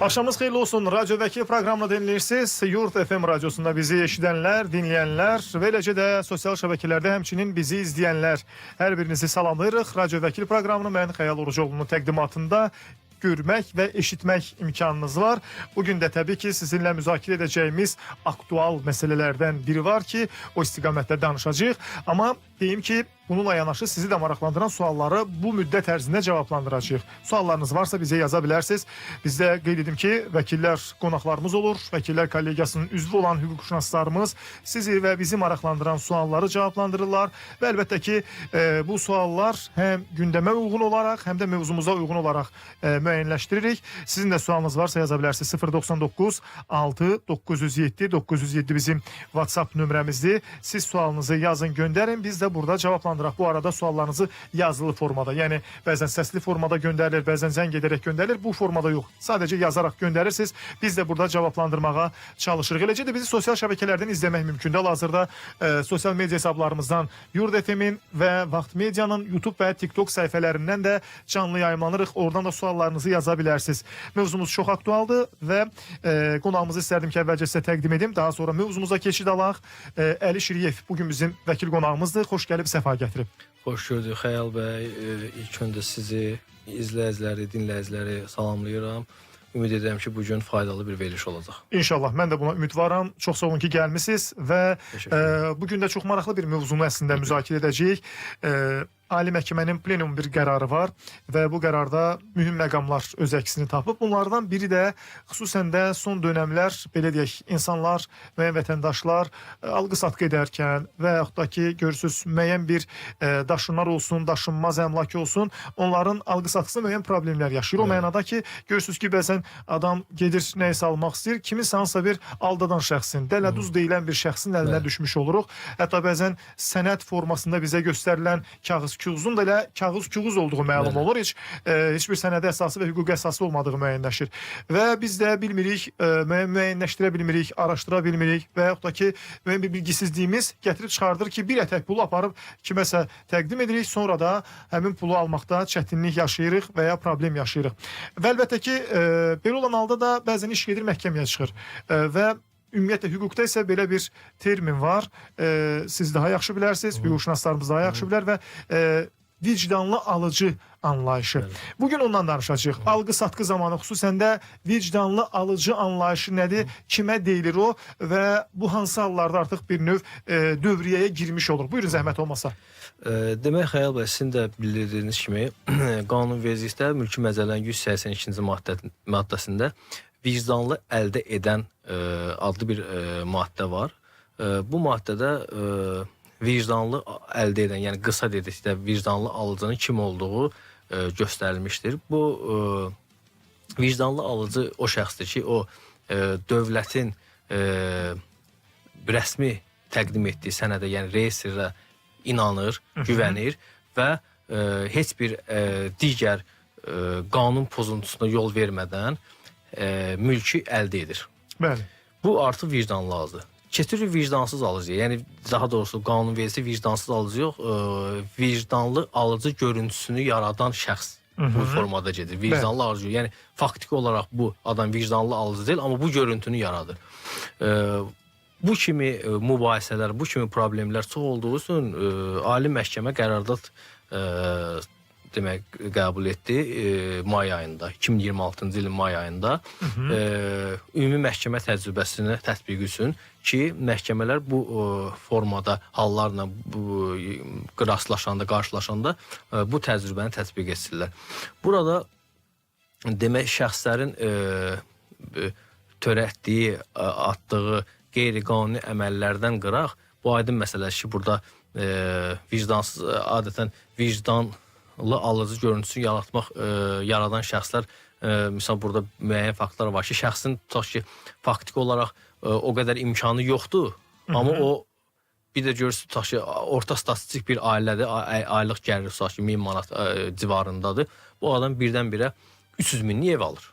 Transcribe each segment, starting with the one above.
Axşamınız xeyirli olsun. Radyodakı proqramını dinləyirsiniz. Yurt FM radyosunda bizi eşidənlər, dinləyənlər və eləcə də sosial şəbəkələrdə həmçinin bizi izləyənlər. Hər birinizi salamlayırıq. Radyodakı proqramını mən Xəyal Orucoğlu'nun təqdimatında görmək və eşitmək imkanınız var. Bugün də təbii ki, sizinlə müzakirə edəcəyimiz aktual məsələlərdən biri var ki, o istiqamətdə danışacağıq. Amma deyim ki, bununla yanaşı sizi də maraqlandıran sualları bu müddət ərzində cavablandıracağıq. Suallarınız varsa bizə yaza bilərsiniz. Bizdə qeyd edim ki, vəkillər qonaqlarımız olur. Vəkillər kollegiyasının üzvü olan hüquqşünaslarımız sizi və bizi maraqlandıran sualları cavablandırırlar. Və əlbəttə ki, bu suallar həm gündəmə uyğun olaraq, həm də mövzumuza uyğun olaraq müəyyənləşdiririk. Sizin də sualınız varsa yaza bilərsiniz. 099 6 907 907 bizim WhatsApp nömrəmizdir. Siz sualınızı yazın, göndərin. Biz də burada cavablandıraq. Bu arada suallarınızı yazılı formada, yəni bəzən səsli formada göndərilir, bəzən zəng edərək göndərilir. Bu formada yox. Sadəcə yazaraq göndərirsiniz. Biz də burada cavablandırmağa çalışırıq. Eləcə də bizi sosial şəbəkələrdən izləmək mümkündür. Hal-hazırda sosial media hesablarımızdan Yurt FM-in və Vaxt Medianın YouTube və TikTok səhifələrindən də canlı yayımlanırıq. Oradan da suallarınızı yaza bilərsiniz. Mövzumuz çox aktualdır və qonağımızı istərdim ki, əvvəlcə sizə təqdim edim. Daha sonra mövzumuza keçid alaq. Əli Şiriyev bugün bizim vəkil qonağımızdır. Xoş gəlib, səfa gətirib. Xoş gördük Xəyal bəy. İlk öncə sizi, izləyiciləri, dinləyiciləri salamlayıram. Ümid edirəm ki, bugün faydalı bir veriliş olacaq. İnşallah, mən də buna ümidvaram. Çox sağ olun ki, gəlmisiniz və bugün də çox maraqlı bir mövzunu əslində müzakirə edəcəyik. Ali Məhkəmənin plenum bir qərarı var və bu qərarda mühüm məqamlar öz əksini tapıb. Bunlardan biri də xüsusən də son dönəmlər, belə deyək, insanlar, müəyyən vətəndaşlar alqı-satqı edərkən və yaxud da ki, görürsünüz, müəyyən bir daşınlar olsun, daşınmaz əmlak olsun, onların alqı-satqısında müəyyən problemlər yaşayır. O mənada ki, görürsünüz ki, bəzən adam gedir, nəyisə almaq istəyir, kiminsə hansısa bir aldadan şəxsin, dələduz deyilən bir şəxsin əlinə düşmüş oluruq. Hətta bəzən sənəd formasında bizə göstərilən kağızun da elə kağız olduğu məlum olur. Heç bir sənədə əsası və hüquq əsası olmadığı müəyyənləşir. Və biz də bilmirik, müəyyənləşdirə bilmirik, araşdıra bilmirik və yaxud da ki, müəyyən bir bilgisizliyimiz gətirib çıxardır ki, bir ətək pulu aparıb kiməsə təqdim edirik, sonra da həmin pulu almaqda çətinlik yaşayırıq və ya problem yaşayırıq. Və əlbəttə ki, belə olan halda da bəzən iş gedir, məhkəməyə çıxır və ümumiyyətlə, hüquqda isə belə bir termin var. Siz daha yaxşı bilərsiniz, hüquqşünaslarımız daha yaxşı bilər və vicdanlı alıcı anlayışı. Bugün ondan danışacağıq. Alqı-satqı zamanı xüsusən də vicdanlı alıcı anlayışı nədir, kimə deyilir o və bu hansı hallarda artıq bir növ dövriyyəyə girmiş olur. Buyurun, zəhmət olmasa. Demək, Xəyal bəy, sizin də bildirdiyiniz kimi, qanunvericilikdə mülki məcəllənin 182-ci maddəsində vicdanlı əldə edən adlı bir maddə var. Bu maddədə vicdanlı əldə edən, yəni qısa dedikdə vicdanlı alıcının kim olduğu göstərilmişdir. Bu vicdanlı alıcı o şəxsdir ki, o dövlətin rəsmi təqdim etdiyi sənədə, yəni reyestrə inanır, güvənir və heç bir digər qanun pozuntusuna yol vermədən mülki əldə edir. Bəli. Bu artıq vicdanlı alıcı. Keçirir vicdansız alıcıya. Yəni, daha doğrusu qanunvericisi vicdansız alıcı yox, vicdanlı alıcı görüntüsünü yaradan şəxs bu formada gedir. Vicdanlı alıcı. Yəni, faktiki olaraq bu adam vicdanlı alıcı deyil, amma bu görüntünü yaradır. Bu kimi mübahisələr, bu kimi problemlər çox olduğu üçün Ali Məhkəmə qərardat demək, qəbul etdi may ayında, 2026-cı ilin may ayında ümumi məhkəmə təcrübəsini tətbiq üçün ki, məhkəmələr bu formada hallarla rastlaşanda, qarşılaşanda bu təcrübəni tətbiq etsinlər. Burada demək, şəxslərin törətdiyi, atdığı qeyri-qanuni əməllərdən qıraq, bu aydın məsələdir ki, burada vicdansız, adətən vicdanlı alıcı görüntüsünü yaradan şəxslər, misal burada müəyyən faktlar var ki, şəxsin tutaq ki, faktiki olaraq o qədər imkanı yoxdur, amma o bir də görürsünüz, tutaq ki, orta statistik bir ailədir, aylıq gəlir tutaq ki, 1000 manat civarındadır. Bu adam birdən-birə 300 minlik ev alır.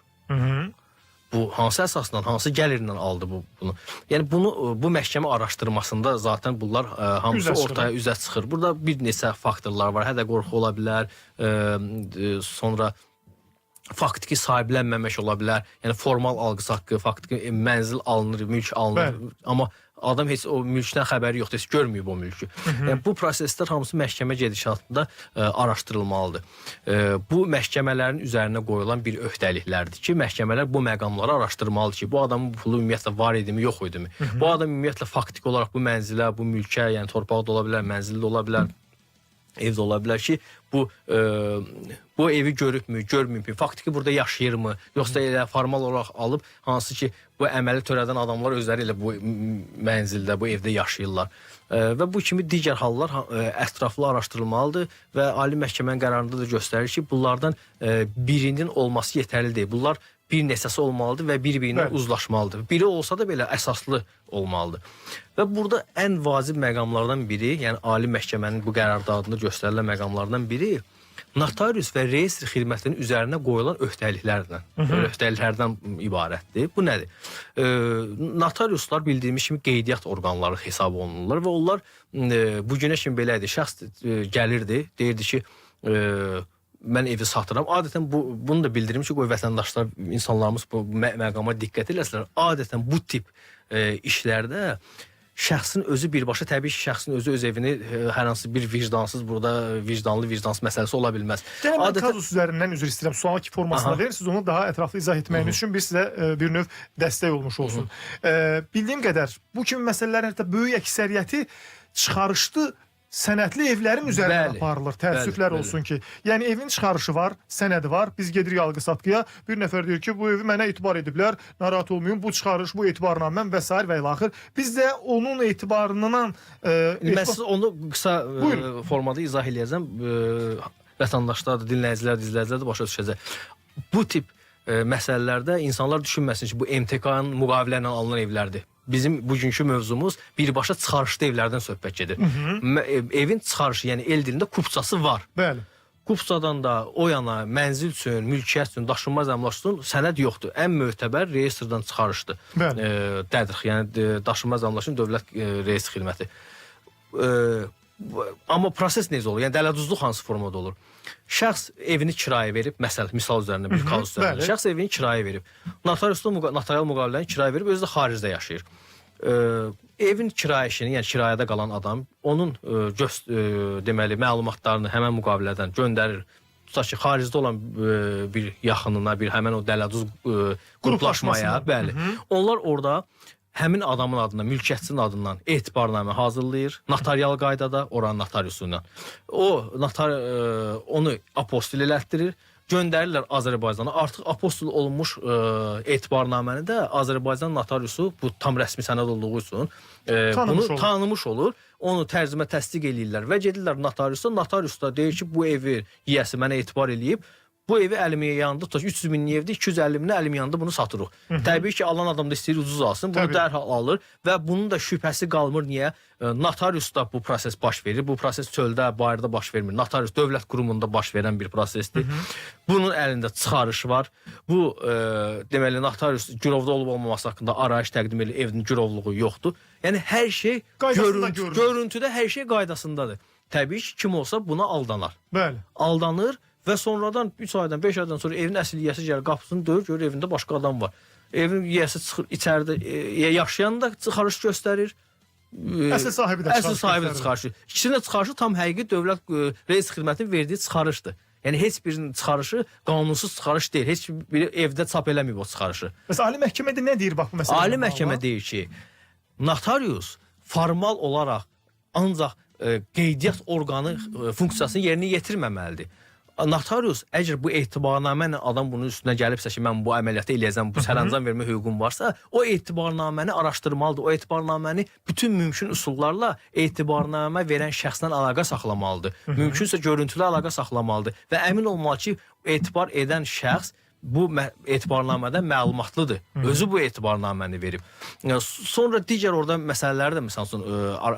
Bu hansı əsasla, hansı gəlirlə aldı bunu? Yəni bu məhkəmə araşdırmasında zaten bunlar hamısı ortaya üzə çıxır. Burada bir neçə faktorlar var. Hədə qorxu ola bilər, sonra faktiki sahiblənməmək ola bilər. Yəni formal alqısı haqqı, faktiki mənzil alınır, mülk alınır. Bəli. Amma adam heç o mülkdən xəbəri yoxdur, heç görməyib o mülkü. Yəni bu proseslər hamısı məhkəmə gedişatında araşdırılmalıdır. Bu məhkəmələrin üzərinə qoyulan bir öhdəliklərdir ki, məhkəmələr bu məqamları araşdırmalıdır ki, bu adamın pulu ümumiyyətlə var idimi, yox idimi? Bu adam ümumiyyətlə faktiki olaraq bu mənzilə, bu mülkə, yəni torpaqda ola bilər, mənzildə ola bilər, evdə ola bilər ki, bu evi görübmü, görməyibmi, faktiki burada yaşayırmı, yoxsa elə formal olaraq alıb, hansı ki, bu əməli törədən adamlar özləri elə bu mənzildə, bu evdə yaşayırlar. Və bu kimi digər hallar ətraflı araşdırılmalıdır və Ali Məhkəmənin qərarında da göstərir ki, bunlardan birinin olması yetərli deyil. Bunlar bir neçəsi olmalıdır və bir-birinə uzlaşmalıdır. Biri olsa da belə əsaslı olmalıdır. Və burada ən vacib məqamlardan biri, yəni Ali Məhkəmənin bu qərardadında göstərilən məqamlardan biri notarius və reyestr xidmətinin üzərinə qoyulan öhdəliklərdən ibarətdir. Bu nədir? Notariuslar bildiyimiz kimi qeydiyyat orqanları hesab olunurlar və onlar bugünə kimi belə idi. Şəxs gəlirdi, deyirdi ki, mən evi satıram. Adətən bunu da bildirim ki, qoy vətəndaşlar, insanlarımız bu məqama diqqət eləsələr. Adətən bu tip işlərdə şəxsin özü birbaşa, təbii ki, şəxsin özü öz evini hər hansı bir vicdansız, burada vicdansız məsələsi ola bilməz. Adətən kazus üzərindən üzr istəyirəm, sual ki formasına verirsiniz, onu daha ətraflı izah etməyiniz üçün biz sizə bir növ dəstək olmuş olsun. Bildiyim qədər bu kimi məsələlərin hətta böyük əksəriyyəti çıxarışlı sənədli evlərin üzərindən aparılır. Təəssüflər olsun ki. Yəni evin çıxarışı var, sənədi var. Biz gedirik alqı-satqıya. Bir nəfər deyir ki, bu evi mənə etibar ediblər. Narahat olmayın. Bu çıxarış, bu etibarnaməm və s. və ilaxır. Biz də onun etibarından mən siz onu qısa formada izah eləyəcəm. Vətəndaşlar da, dinləyicilər də başa düşəcək. Bu tip məsələlərdə insanlar düşünməsin ki, bu MTK-nın müqavilə ilə alınan evlərdir. Bizim bugünkü mövzumuz birbaşa çıxarışlı evlərdən söhbət gedir. Evin çıxarışı, yəni el dilində kupçası var. Bəli. Kupçadan da o yana mənzil üçün, mülkiyyət üçün, daşınmaz əmlak üçün sənəd yoxdur. Ən mötəbər reyestrdən çıxarışdır. Dədir, yəni daşınmaz əmlak üçün dövlət reyestr xidməti. Amma proses necə olur? Yəni dələduzluq hansı formada olur? Şəxs evini kirayə verib, məsələn, misal üzərində bir kazus üzərində. Şəxs evini kirayə verib. Notarial müqaviləni kirayə verib, özü də xaricdə yaşayır. Evin kirayəşini, yəni kirayədə qalan adam onun deməli məlumatlarını həmən müqavilədən göndərir. Tutaq ki, xaricdə olan bir yaxınına, bir həmən o dələduz qruplaşmaya, bəli. Onlar orada həmin adamın adından, mülkiyyətçinin adından etibarnamə hazırlayır. Notarial qaydada, oranın notariusu ilə. Onu apostil elətdirir. Göndərirlər Azərbaycana. Artıq apostil olunmuş etibarnaməni də Azərbaycan notariusu, bu tam rəsmi sənəd olduğu üçün bunu tanımış olur. Onu tərcümə təsdiq eləyirlər və gedirlər notariusa. Notarius da deyir ki, bu evi yiyəsi mənə etibar eləyib. Bu evi əlimin yanında tutaq 300 minlik evdə 250 minə əlimin yanında bunu satırıq. Təbii ki, alan adam da istəyir ucuz alsın. Bunu dərhal alır və bunun da şübhəsi qalmır. Niyə? Notariusda bu proses baş verir. Bu proses çöldə, bayırda baş vermir. Notarius dövlət qurumunda baş verən bir prosesdir. Bunun əlində çıxarış var. Bu deməli notarius girovda olub olmaması haqqında arayış təqdim edir. Evin girovluğu yoxdur. Yəni hər şey görüntüdə hər şey qaydasındadır. Təbii ki, kim olsa buna aldanar. Bəli. Aldanır və sonradan 3 aydan, 5 aydan sonra evin əsl yiyəsi gəlir, qapısını döyür, görür evində başqa adam var. Evin yiyəsi çıxır, içəridə yaşayan da çıxarış göstərir. Əsl sahibi də çıxarış. İkisinin də çıxarışı tam həqiqi dövlət reyestr xidmətinin verdiyi çıxarışdır. Yəni heç birinin çıxarışı qanunsuz çıxarış deyil. Heç biri evdə çap eləməyib o çıxarışı. Məsələn, Ali Məhkəmədə nə deyir bax bu məsələdə? Ali Məhkəmə deyir ki, notarius formal olaraq ancaq qeydiyyat orqanı funksiyasını yerinə yetirməməlidir. Notarius əgər bu etibarnamə ilə adam bunun üstünə gəlibsə ki, mən bu əməliyyatı eləyəcəm, bu sərəncam vermə hüququm varsa, o etibarnaməni araşdırmalıdır. O etibarnaməni bütün mümkün üsullarla etibarnamə verən şəxslə əlaqə saxlamalıdır. Mümkünsə görüntülü əlaqə saxlamalıdır və əmin olmalı ki, etibar edən şəxs bu etibarnamədən məlumatlıdır. Özü bu etibarnaməni verib. Sonra digər orada məsələləri də məsələn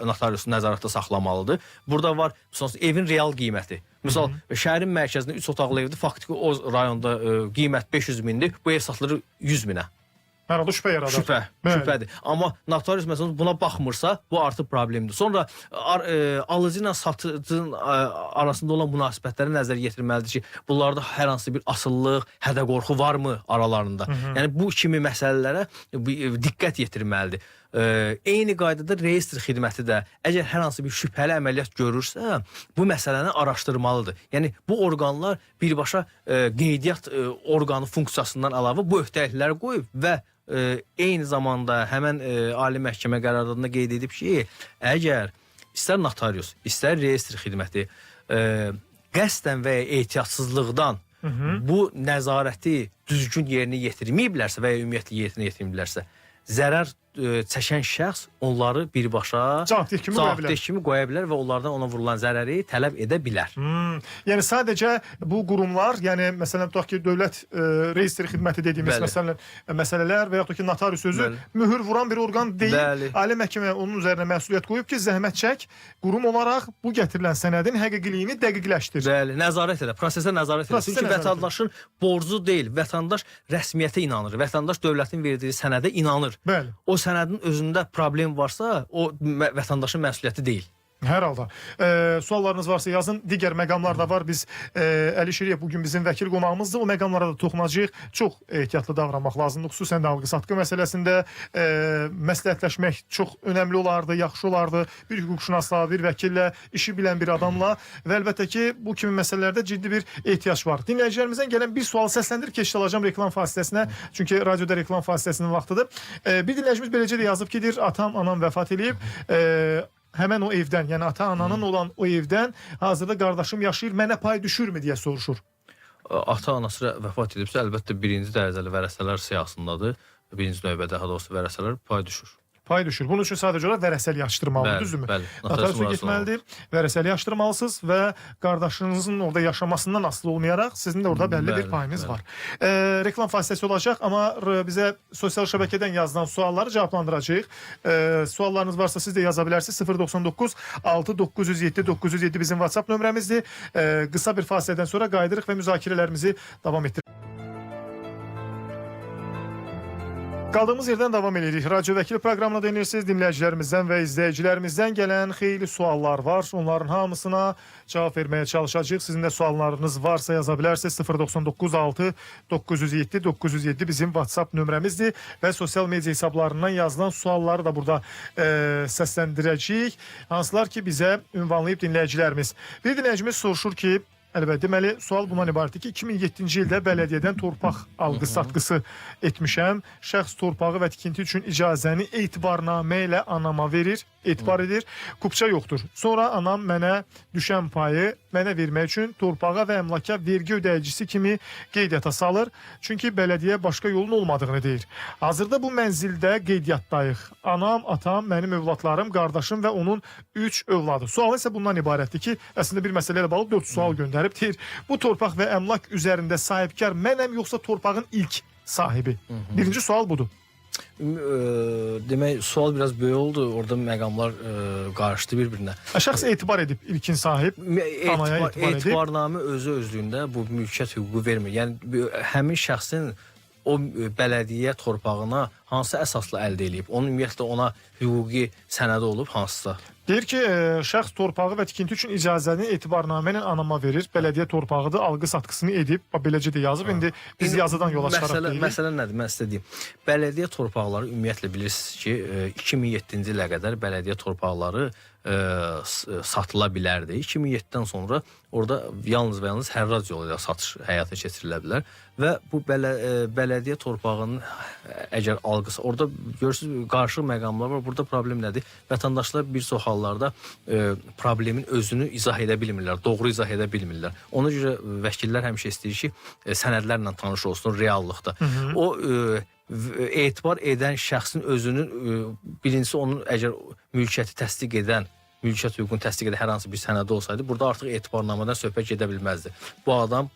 notariusun nəzarətdə saxlamalıdır. Burada var məsələn evin real qiyməti. Məsəl şəhərin mərkəzində 3 otaqlı evdir, faktiki o rayonda qiymət 500 mindir, bu ev satılır 100 minə. Hər halda şübhə yaradar. Şübhədir. Amma notarius məsələn buna baxmırsa, bu artıq problemdir. Sonra alıcı ilə satıcının arasında olan münasibətləri nəzərə yetirməlidir ki, bunlarda hər hansı bir asıllıq, hədə-qorxu varmı aralarında? Yəni bu kimi məsələlərə diqqət yetirməlidir. Eyni qaydada reyestr xidməti də əgər hər hansı bir şübhəli əməliyyat görürsə, bu məsələni araşdırmalıdır. Yəni bu orqanlar birbaşa qeydiyyat orqanı funksiyasından əlavə bu öhdəlikləri qoyub və eyni zamanda həmən Ali Məhkəmə qərarında qeyd edib ki, əgər istər notarius, istər reyestr xidməti qəsdən və ya ehtiyatsızlıqdan bu nəzarəti düzgün yerinə yetirməyiblərsə və ya ümumiyyətlə yerinə yetirməyiblərsə, zərər çəkən şəxs onları birbaşa cavabdeh kimi qoya bilər və onlardan ona vurulan zərəri tələb edə bilər. Yəni sadəcə bu qurumlar, yəni məsələn tutaq ki, dövlət reyestr xidməti dediyimiz məsələlər və yaxud da ki, notarius özü mühür vuran bir orqan deyil. Ali Məhkəmə onun üzərinə məsuliyyət qoyub ki, zəhmət çək, qurum olaraq bu gətirilən sənədin həqiqiliyini dəqiqləşdir. Bəli, nəzarət edə, prosesə nəzarət edə. Çünki vətəndaşın borcu deyil, vətəndaş rəsmiyyətə inanır, vətəndaş dövlətin verdiyi sənədə inanır. Bəli. O sənədin özündə problem varsa, o vətəndaşın məsuliyyəti deyil. Hər halda. Suallarınız varsa yazın. Digər məqamlar da var. Biz Əli Şiriyev bugün bizim vəkil qonağımızdır. O məqamlara da toxunacağıq. Çox ehtiyatlı davranmaq lazımdır. Xüsusən də alqı-satqı məsələsində məsləhətləşmək çox önəmli olardı, yaxşı olardı. Bir hüquqşünasla, bir vəkillə, işi bilən bir adamla və əlbəttə ki, bu kimi məsələlərdə ciddi bir ehtiyac var. Dinləyicilərimizdən gələn bir sualı səsləndirib keçid alacağım reklam fasiləsinə. Çünki radioda reklam fasiləsinün vaxtıdır. Bir dinləyicimiz beləcə də yazıb ki, atam, anam vəfat edib. Həmən o evdən, yəni ata-ananın olan o evdən hazırda qardaşım yaşayır, mənə pay düşürmü deyə soruşur. Ata-anası vəfat edibsə, əlbəttə birinci dərəcəli vərəsələr siyahısındadır. Birinci növbədə daha doğrusu vərəsələr pay düşür. Pay düşür. Bunun üçün sadəcə olaraq vərəsəlik açdırmalıdır, düzdürmü? Bəli. Notariusa getməlidir, vərəsəlik açdırmalısınız və qardaşınızın orada yaşamasından asılı olmayaraq sizin də orada bəlli bir payınız var. Reklam fasiləsi olacaq, amma bizə sosial şəbəkədən yazılan sualları cavablandıracağıq. Suallarınız varsa siz də yaza bilərsiniz. 099 6907 907 bizim WhatsApp nömrəmizdir. Qısa bir fasilədən sonra qayıdırıq və müzakirələrimizi davam etdiririk. Qaldığımız yerdən davam edirik. Radyo Vəkili proqramına dinləyirsiniz. Dinləyicilərimizdən və izləyicilərimizdən gələn xeyli suallar var. Onların hamısına cavab verməyə çalışacağıq. Sizin də suallarınız varsa yaza bilərsiniz. 099 6 907 907 bizim WhatsApp nömrəmizdir və sosial media hesablarından yazılan sualları da burada səsləndirəcəyik. Hansılar ki, bizə ünvanlayıb dinləyicilərimiz. Bir dinləyicimiz soruşur ki, əlbəttə, deməli, sual bundan ibarətdir ki, 2007-ci ildə bələdiyyədən torpaq alqı-satqısı etmişəm. Şəxs torpağı və tikinti üçün icazəni etibarnamə ilə anama verir, etibar edir. Kupça yoxdur. Sonra anam mənə düşən payı mənə vermək üçün torpağa və əmlaka vergi ödəyicisi kimi qeydiyyata salır. Çünki bələdiyyə başqa yolun olmadığını deyir. Hazırda bu mənzildə qeydiyyatdayıq. Anam, atam, mənim övladlarım, qardaşım və onun 3 övladı. Sual isə bundan ibarətdir ki, əslində bir məsələ ilə bağlı 4 sual göndərir. Deyir, bu torpaq və əmlak üzərində sahibkar mənəm yoxsa torpağın ilk sahibi? Birinci sual budur. Demək, sual biraz böyük oldu. Orada məqamlar qarışdı bir-birinə. Şəxs etibar edib ilkin sahib, anaya etibar edib. Etibarnamə özü-özlüyündə bu mülkiyyət hüququ vermir. Yəni, həmin şəxsin o bələdiyyə torpağına hansı əsasla əldə edib? Onun ümumiyyətlə ona hüquqi sənədi olub hansısa? Deyir ki, şəxs torpağı və tikinti üçün icazəni etibarnamə ilə anama verir. Bələdiyyə torpağıdır, alqı-satqısını edib. Beləcə də yazıb. İndi biz yazıdan yola çıxaraq deyirik. Məsələ nədir? Mən sizə deyim. Bələdiyyə torpaqları ümumiyyətlə bilirsiniz ki, 2007-ci ilə qədər bələdiyyə torpaqları satıla bilərdi. 2007-dən sonra orada yalnız və yalnız hərrac yolu ilə satış həyata keçirilə bilər və bu bələdiyyə torpağının əgər alqısı, orada görürsünüz, qarşı məqamlar var. Burada problem nədir? Vətəndaşlar bir çox hallarda problemin özünü izah edə bilmirlər, doğru izah edə bilmirlər. Ona görə vəkillər həmişə istəyir ki, sənədlərlə tanış olsun reallıqda. O etibar edən şəxsin özünün, birincisi onun əgər mülkiyyəti təsdiq edən, mülkiyyət hüququnu təsdiq edən hər hansı bir sənədi olsaydı, burada artıq etibarnamadan söhbət gedə bilməzdi. Bu adam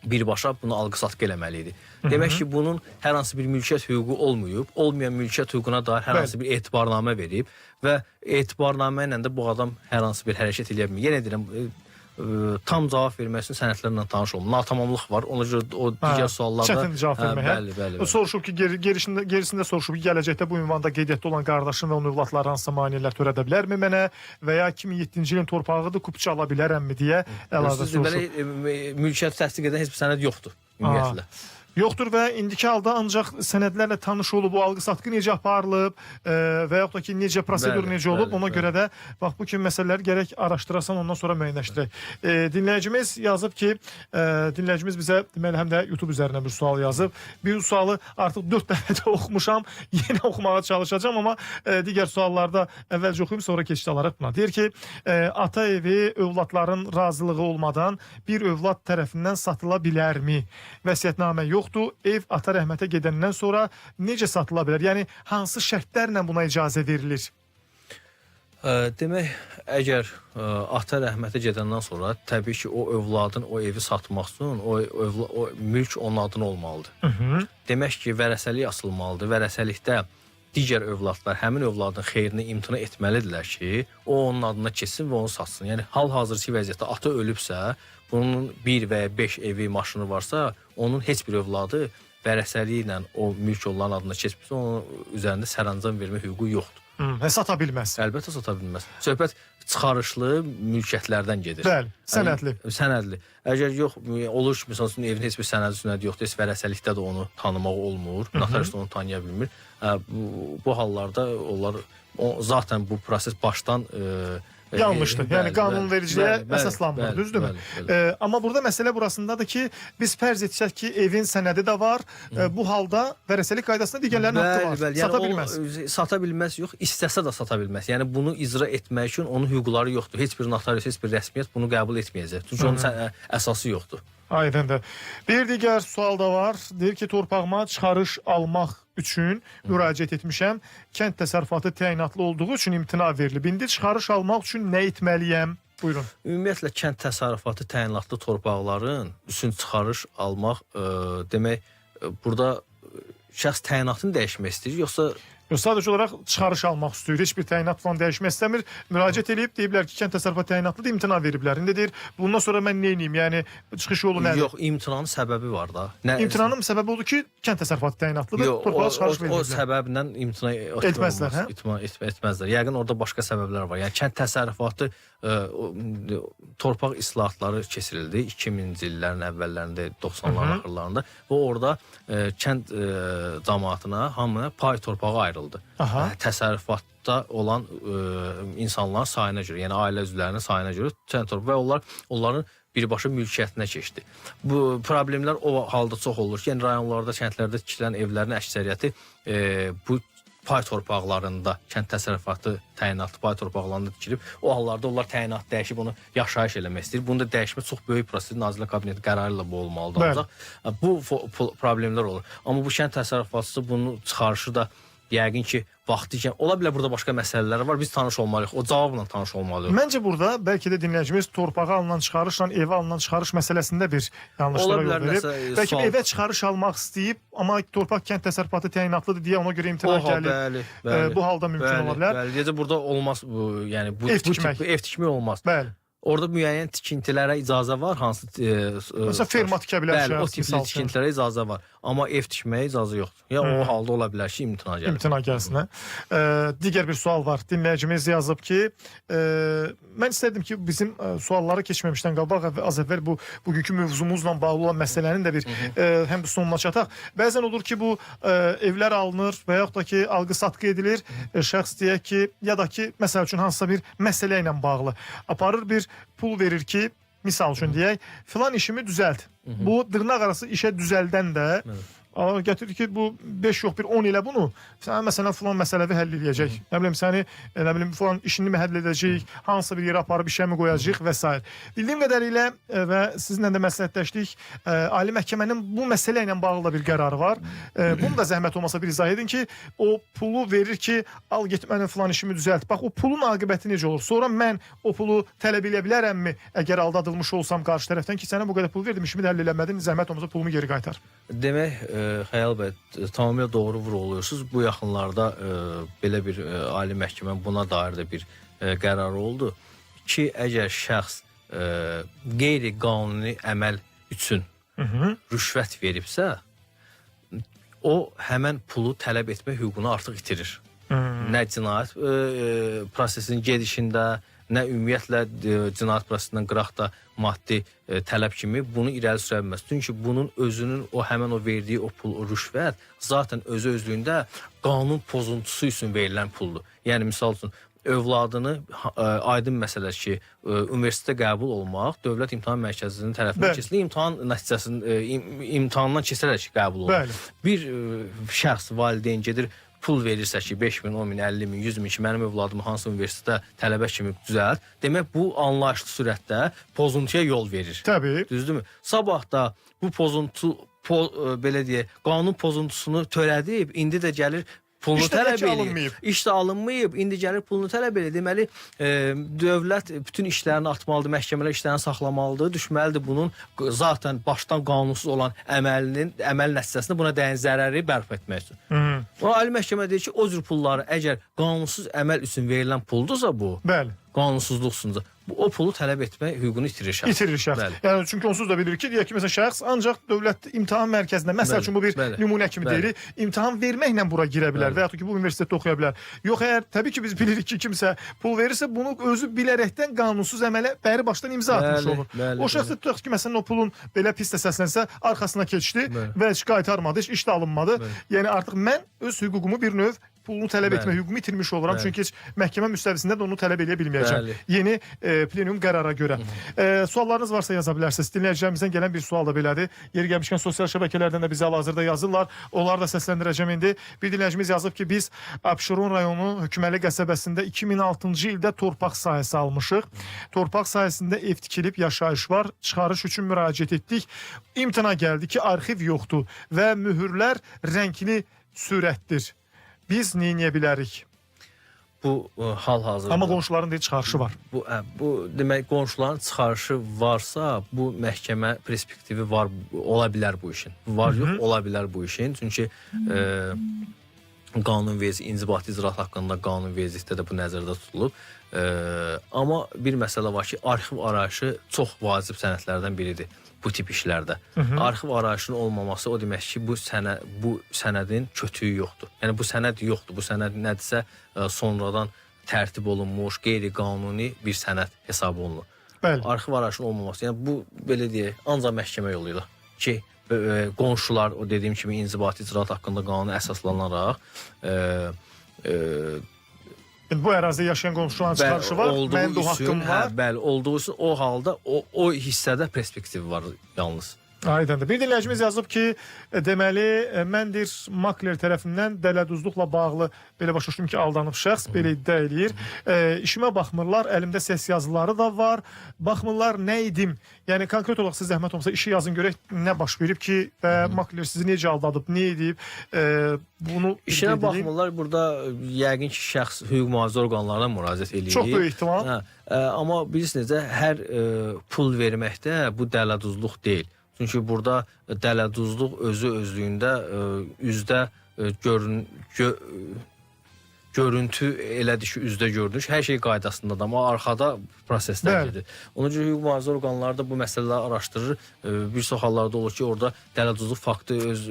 birbaşa bunu alqı-satqı eləməli idi. Demək ki, bunun hər hansı bir mülkiyyət hüququ olmayıb, olmayan mülkiyyət hüququna dair hər hansı bir etibarnamə verib və etibarnamə ilə də bu adam hər hansı bir hərəkət eləyə bilmir. Yenə deyirəm, tam cavab vermək üçün sənədlərlə tanış olmalı. Natamamlıq var. Ona görə o digər suallarda çətin cavab vermək. Bəli. Soruşub ki, gerisində soruşub ki, gələcəkdə bu ünvanda qeydiyyatda olan qardaşım və onun övladları hansısa maneələr törədə bilərmi mənə və ya 2007-ci ilin torpağıdır, kupça ala bilərəmmi deyə əlavə soruşub. Mülkiyyəti təsdiq edən heç bir sənəd yoxdur ümumiyyətlə. Yoxdur və indiki halda ancaq sənədlərlə tanış olub, bu alqı-satqı necə aparılıb və yaxud da ki, necə prosedur necə olub, ona görə də bax bu kimi məsələləri gərək araşdırasan, ondan sonra müəyyənləşdirək. Dinləyicimiz yazıb ki, dinləyicimiz bizə deməli həm də YouTube üzərinə bir sual yazıb. Bir sualı artıq 4 dəfə də oxumuşam, yenə oxumağa çalışacağam, amma digər suallarda əvvəlcə oxuyum, sonra keçid alarıq buna. Deyir ki, ata evi övladların razılığı olmadan bir övlad tərəfindən satıla bilərmi? Vəsiyyətnamə yoxdur. Ev ata rəhmətə gedəndən sonra necə satıla bilər? Yəni, hansı şərtlərlə buna icazə verilir? Demək, əgər ata rəhmətə gedəndən sonra təbii ki, o övladın o evi satmaq üçün o mülk onun adına olmalıdır. Demək ki, vərəsəlik asılmalıdır. Vərəsəlikdə digər övladlar həmin övladın xeyrini imtina etməlidirlər ki, o onun adına keçsin və onu satsın. Yəni, hal-hazırki vəziyyətdə ata ölübsə, bunun 1 və ya 5 evi, maşını varsa, onun heç bir övladı vərəsəliyi ilə o mülk onların adına keçmişsə, onun üzərində sərəncam vermə hüququ yoxdur. Sata bilməz. Əlbəttə sata bilməz. Söhbət çıxarışlı mülkiyyətlərdən gedir. Bəli, sənədli. Sənədli. Əgər yox, olur ki, məsələn, evin heç bir sənədi yoxdur, heç vərəsəlikdə də onu tanımaq olmur, notarius onu tanıya bilmir. Bu hallarda onlar, zaten bu proses başdan yanlışdır. Yəni qanunvericiliyə əsaslanmır, düzdürmü? Amma burada məsələ burasındadır ki, biz fərz etsək ki, evin sənədi də var. Bu halda vərəsəlik qaydasında digərlərinin haqqı var. Sata bilməz. Sata bilməz yox, istəsə də sata bilməz. Yəni bunu icra etmək üçün onun hüquqları yoxdur. Heç bir notarius, heç bir rəsmiyyət bunu qəbul etməyəcək. Çünki onun əsası yoxdur. Aydındır. Bir digər sual da var. Deyir ki, torpağıma çıxarış almaq üçün müraciət etmişəm. Kənd təsərrüfatı təyinatlı olduğu üçün imtina verilib. İndi çıxarış almaq üçün nə etməliyəm? Buyurun. Ümumiyyətlə, kənd təsərrüfatı təyinatlı torpaqların üçün çıxarış almaq demək, burada şəxs təyinatını dəyişmək istəyir, yoxsa sadəcə olaraq çıxarış almaq istəyir. Heç bir təyinat falan dəyişmək istəmir. Müraciət edib, deyiblər ki, kənd təsərrüfatı təyinatlıdır, imtina veriblər. İndi deyir, bundan sonra mən nə edeyim? Yəni, çıxış yolu nədir? Yox, imtinanın səbəbi var da. İmtinanın səbəbi odur ki, kənd təsərrüfatı təyinatlıdır, torpağa çıxarış veriliblər. O səbəblə imtina etməzlər, hə? Etməzlər. Yəqin orada başqa səbəblər var. Yəni, kənd təsərrüfatı torpaq islahatları keçirildi 2000-ci illərin əvvəllərində, 90-ların axırlarında və orada kənd cəmaatına hamı pay torpağı ayrıldı. Təsərrüfatda olan insanların sayına görə, yəni ailə üzvlərinin sayına görə kənd torpağı və onların birbaşa mülkiyyətinə keçdi. Bu problemlər o halda çox olur ki, yəni rayonlarda, kəndlərdə tikilən evlərin əksəriyyəti bu pay torpaqlarında, kənd təsərrüfatı təyinatlı pay torpaqlarında tikilib, o hallarda onlar təyinat dəyişib onu yaşayış eləmək istəyir. Bunu da dəyişmə çox böyük prosesdir, Nazirlər Kabineti qərarı ilə bu olmalıdır. Ancaq bu problemlər olur. Amma bu kənd təsərrüfatçısı bunu çıxarışı da yəqin ki, vaxtı ikən, ola bilər burada başqa məsələlər var, biz tanış olmalıyıq, o cavabla tanış olmalıyıq. Məncə burada bəlkə də dinləyicimiz torpağa alınan çıxarışla evə alınan çıxarış məsələsində bir yanlışlara yol verib. Bəlkə evə çıxarış almaq istəyib, amma torpaq kənd təsərrüfatı təyinatlıdır deyə ona görə imtina gəlib. Bu halda mümkün ola bilər. Bəli, burada olmaz, yəni bu ev tikmək olmaz. Bəli. Orada müəyyən tikintilərə icazə var, hansı məsələn ferma tikə bilər, bəli, o tipli tikintilərə icazə var. Amma ev tikməyə icazə yoxdur. Ya o halda ola bilər ki, imtina gəlsin. İmtina gəlsin, hə? Digər bir sual var. Dinləyicimiz yazıb ki, mən istərdim ki, bizim sualları keçməmişdən qabaq, az əvvəl bugünkü mövzumuzla bağlı olan məsələnin də bir həm də sonuna çataq. Bəzən olur ki, bu evlər alınır və yaxud da ki, alqı-satqı edilir. Şəxs deyək ki, ya da ki, məsəl üçün hansısa bir məsələ ilə bağlı aparır, bir pul verir ki, misal üçün deyək, filan işimi düzəlt. Bu dırnaq arası işə düzəldən də gətirir ki, bu 5 yox, bir 10 ilə bunu sən məsələn filan məsələvi həll edəcək. Nə bilim, səni filan işini mi həll edəcək, hansısa bir yerə aparıb işə mi qoyacaq və s. Bildiyim qədərilə və sizinlə də məsləhətləşdik, Ali Məhkəmənin bu məsələ ilə bağlı da bir qərarı var. Bunu da zəhmət olmasa bir izah edin ki, o pulu verir ki, al get mənim filan işimi düzəlt. Bax, o pulun aqibəti necə olur? Sonra mən o pulu tələb edə bilərəmmi, əgər aldadılmış olsam qarşı tərəfdən ki, sənə bu qədər pul verdim, işimi də həll eləmədin, zəhmət olmasa pulumu geri qaytar. Demək, Xəyal bəy, tamamilə doğru vurğuluyorsunuz. Bu yaxınlarda belə bir Ali Məhkəmə buna dair də bir qərar oldu ki, əgər şəxs qeyri-qanuni əməl üçün rüşvət veribsə, o həmən pulu tələb etmə hüququnu artıq itirir. Nə cinayət prosesinin gedişində, nə ümumiyyətlə cinayət prosesindən qıraq da maddi tələb kimi bunu irəli sürə bilməz. Çünki bunun özünün həmən o verdiyi o pul, o rüşvət zaten özü-özlüyündə qanun pozuntusu üçün verilən puldur. Yəni misal üçün övladını aydın məsələdir ki, universitetə qəbul olmaq Dövlət İmtahan Mərkəzinin tərəfindən keçilir. İmtahan nəticəsində imtahandan keçirərək qəbul olur. Bir şəxs, valideyn gedir, pul verirsə ki, 5 min, 10 min, 50 min, 100 min ki, mənim övladımı hansı universitetə tələbə kimi düzəlt, demək bu anlayışlı sürətdə pozuntuya yol verir. Təbii. Düzdürmü? Sabah da bu pozuntu, belə deyək, qanun pozuntusunu törədib, indi də gəlir pulunu tələb edir. İşdə alınmayıb, indi gəlir pulunu tələb edir. Deməli, dövlət bütün işlərini atmalıdır, məhkəmələr işlərini saxlamalıdır, düşməlidir bunun zaten başdan qanunsuz olan əməl nəticəsində buna dəyən zərəri bərpa etmək üçün. Ali məhkəmə deyir ki, o cür pulları əgər qanunsuz əməl üçün verilən puldursa bu, qanunsuzluqsunca, o pulu tələb etmə hüququnu itirir şəxs. İtirir şəxs. Yəni çünki onsuz da bilir ki, deyək ki, məsələn şəxs ancaq Dövlət İmtahan Mərkəzində, məsəl üçün bu bir nümunə kimi deyirik, imtahan verməklə bura girə bilər və ya ki, bu universitetdə oxuya bilər. Yox, əgər təbii ki, biz bilirik ki, kimsə pul verirsə, bunu özü bilərəkdən qanunsuz əmələ bəri başdan imza atmış olur. O şəxs də tutaq ki, məsələn o pulun belə pis də səslənsə, arxasına keçdi və heç qaytarmadı, heç iş də alınmadı. Yəni artıq mən öz hüququmu bir növ pulunu tələb etmə hüququmu itirmiş oluram. Çünki heç məhkəmə müstəvisində də onu tələb edə bilməyəcəm. Yeni plenum qərara görə. Suallarınız varsa yaza bilərsiniz. Dinləyicilərimizdən gələn bir sual da belədir. Yeri gəlmişkən sosial şəbəkələrdən də bizə hal-hazırda yazırlar. Onları da səsləndirəcəm indi. Bir dinləyicimiz yazıb ki, biz Abşeron rayonu Höküməli qəsəbəsində 2006-cı ildə torpaq sahəsi almışıq. Torpaq sahəsində ev tikilib yaşayış var. Çıxarış üçün müraciət etdik. İmtina gəldi ki, arxiv yoxdur və mühürlər rəngli sürətdir. Biz neyniyə bilərik? Bu hal-hazırda. Amma qonşuların deyil, çıxarışı var. Bu demək, qonşuların çıxarışı varsa, bu məhkəmə perspektivi var, ola bilər bu işin. Var, yox, ola bilər bu işin. Çünki qanunverici, inzibati icraat haqqında qanunvericilikdə də bu nəzərdə tutulub. Amma bir məsələ var ki, arxiv arayışı çox vacib sənədlərdən biridir bu tip işlərdə. Arxiv arayışının olmaması o demək ki, bu sənədin kötüyü yoxdur. Yəni bu sənəd yoxdur. Bu sənəd nədirsə sonradan tərtib olunmuş, qeyri-qanuni bir sənəd hesab olunur. Arxiv arayışının olmaması, yəni bu belə deyək, ancaq məhkəmə yolu ilə ki, qonşular o dediyim kimi inzibati icraat haqqında qanuna əsaslanaraq bu ərazidə yaşayan qonşuların çıxarışı var, mənim də o haqqım var. Bəli, olduğu üçün o halda o hissədə perspektiv var yalnız. Aydındır. Bir dinləyicimiz yazıb ki, deməli, məndir makler tərəfindən dələduzluqla bağlı belə başa düşdüm ki, aldanıb şəxs belə iddia eləyir. İşimə baxmırlar, əlimdə səs yazıları da var. Baxmırlar, nə idim? Yəni, konkret olaraq siz zəhmət olmasa işi yazın görək nə baş verib ki, və makler sizi necə aldadıb, nə edib? İşinə baxmırlar, burada yəqin ki, şəxs hüquq mühafizə orqanlarına müraciət eləyir. Çox böyük ehtimal. Amma bilirsiniz də, hər pul verməkdə bu dələduzluq deyil. Çünki burada dələduzluq özü-özlüyündə üzdə görüntü elədir ki, üzdə görünür. Hər şey qaydasındadır, amma arxada proseslər gedir. Onun üçün hüquq mühafizə orqanları da bu məsələləri araşdırır. Bir çox hallarda olur ki, orada dələduzluq faktı öz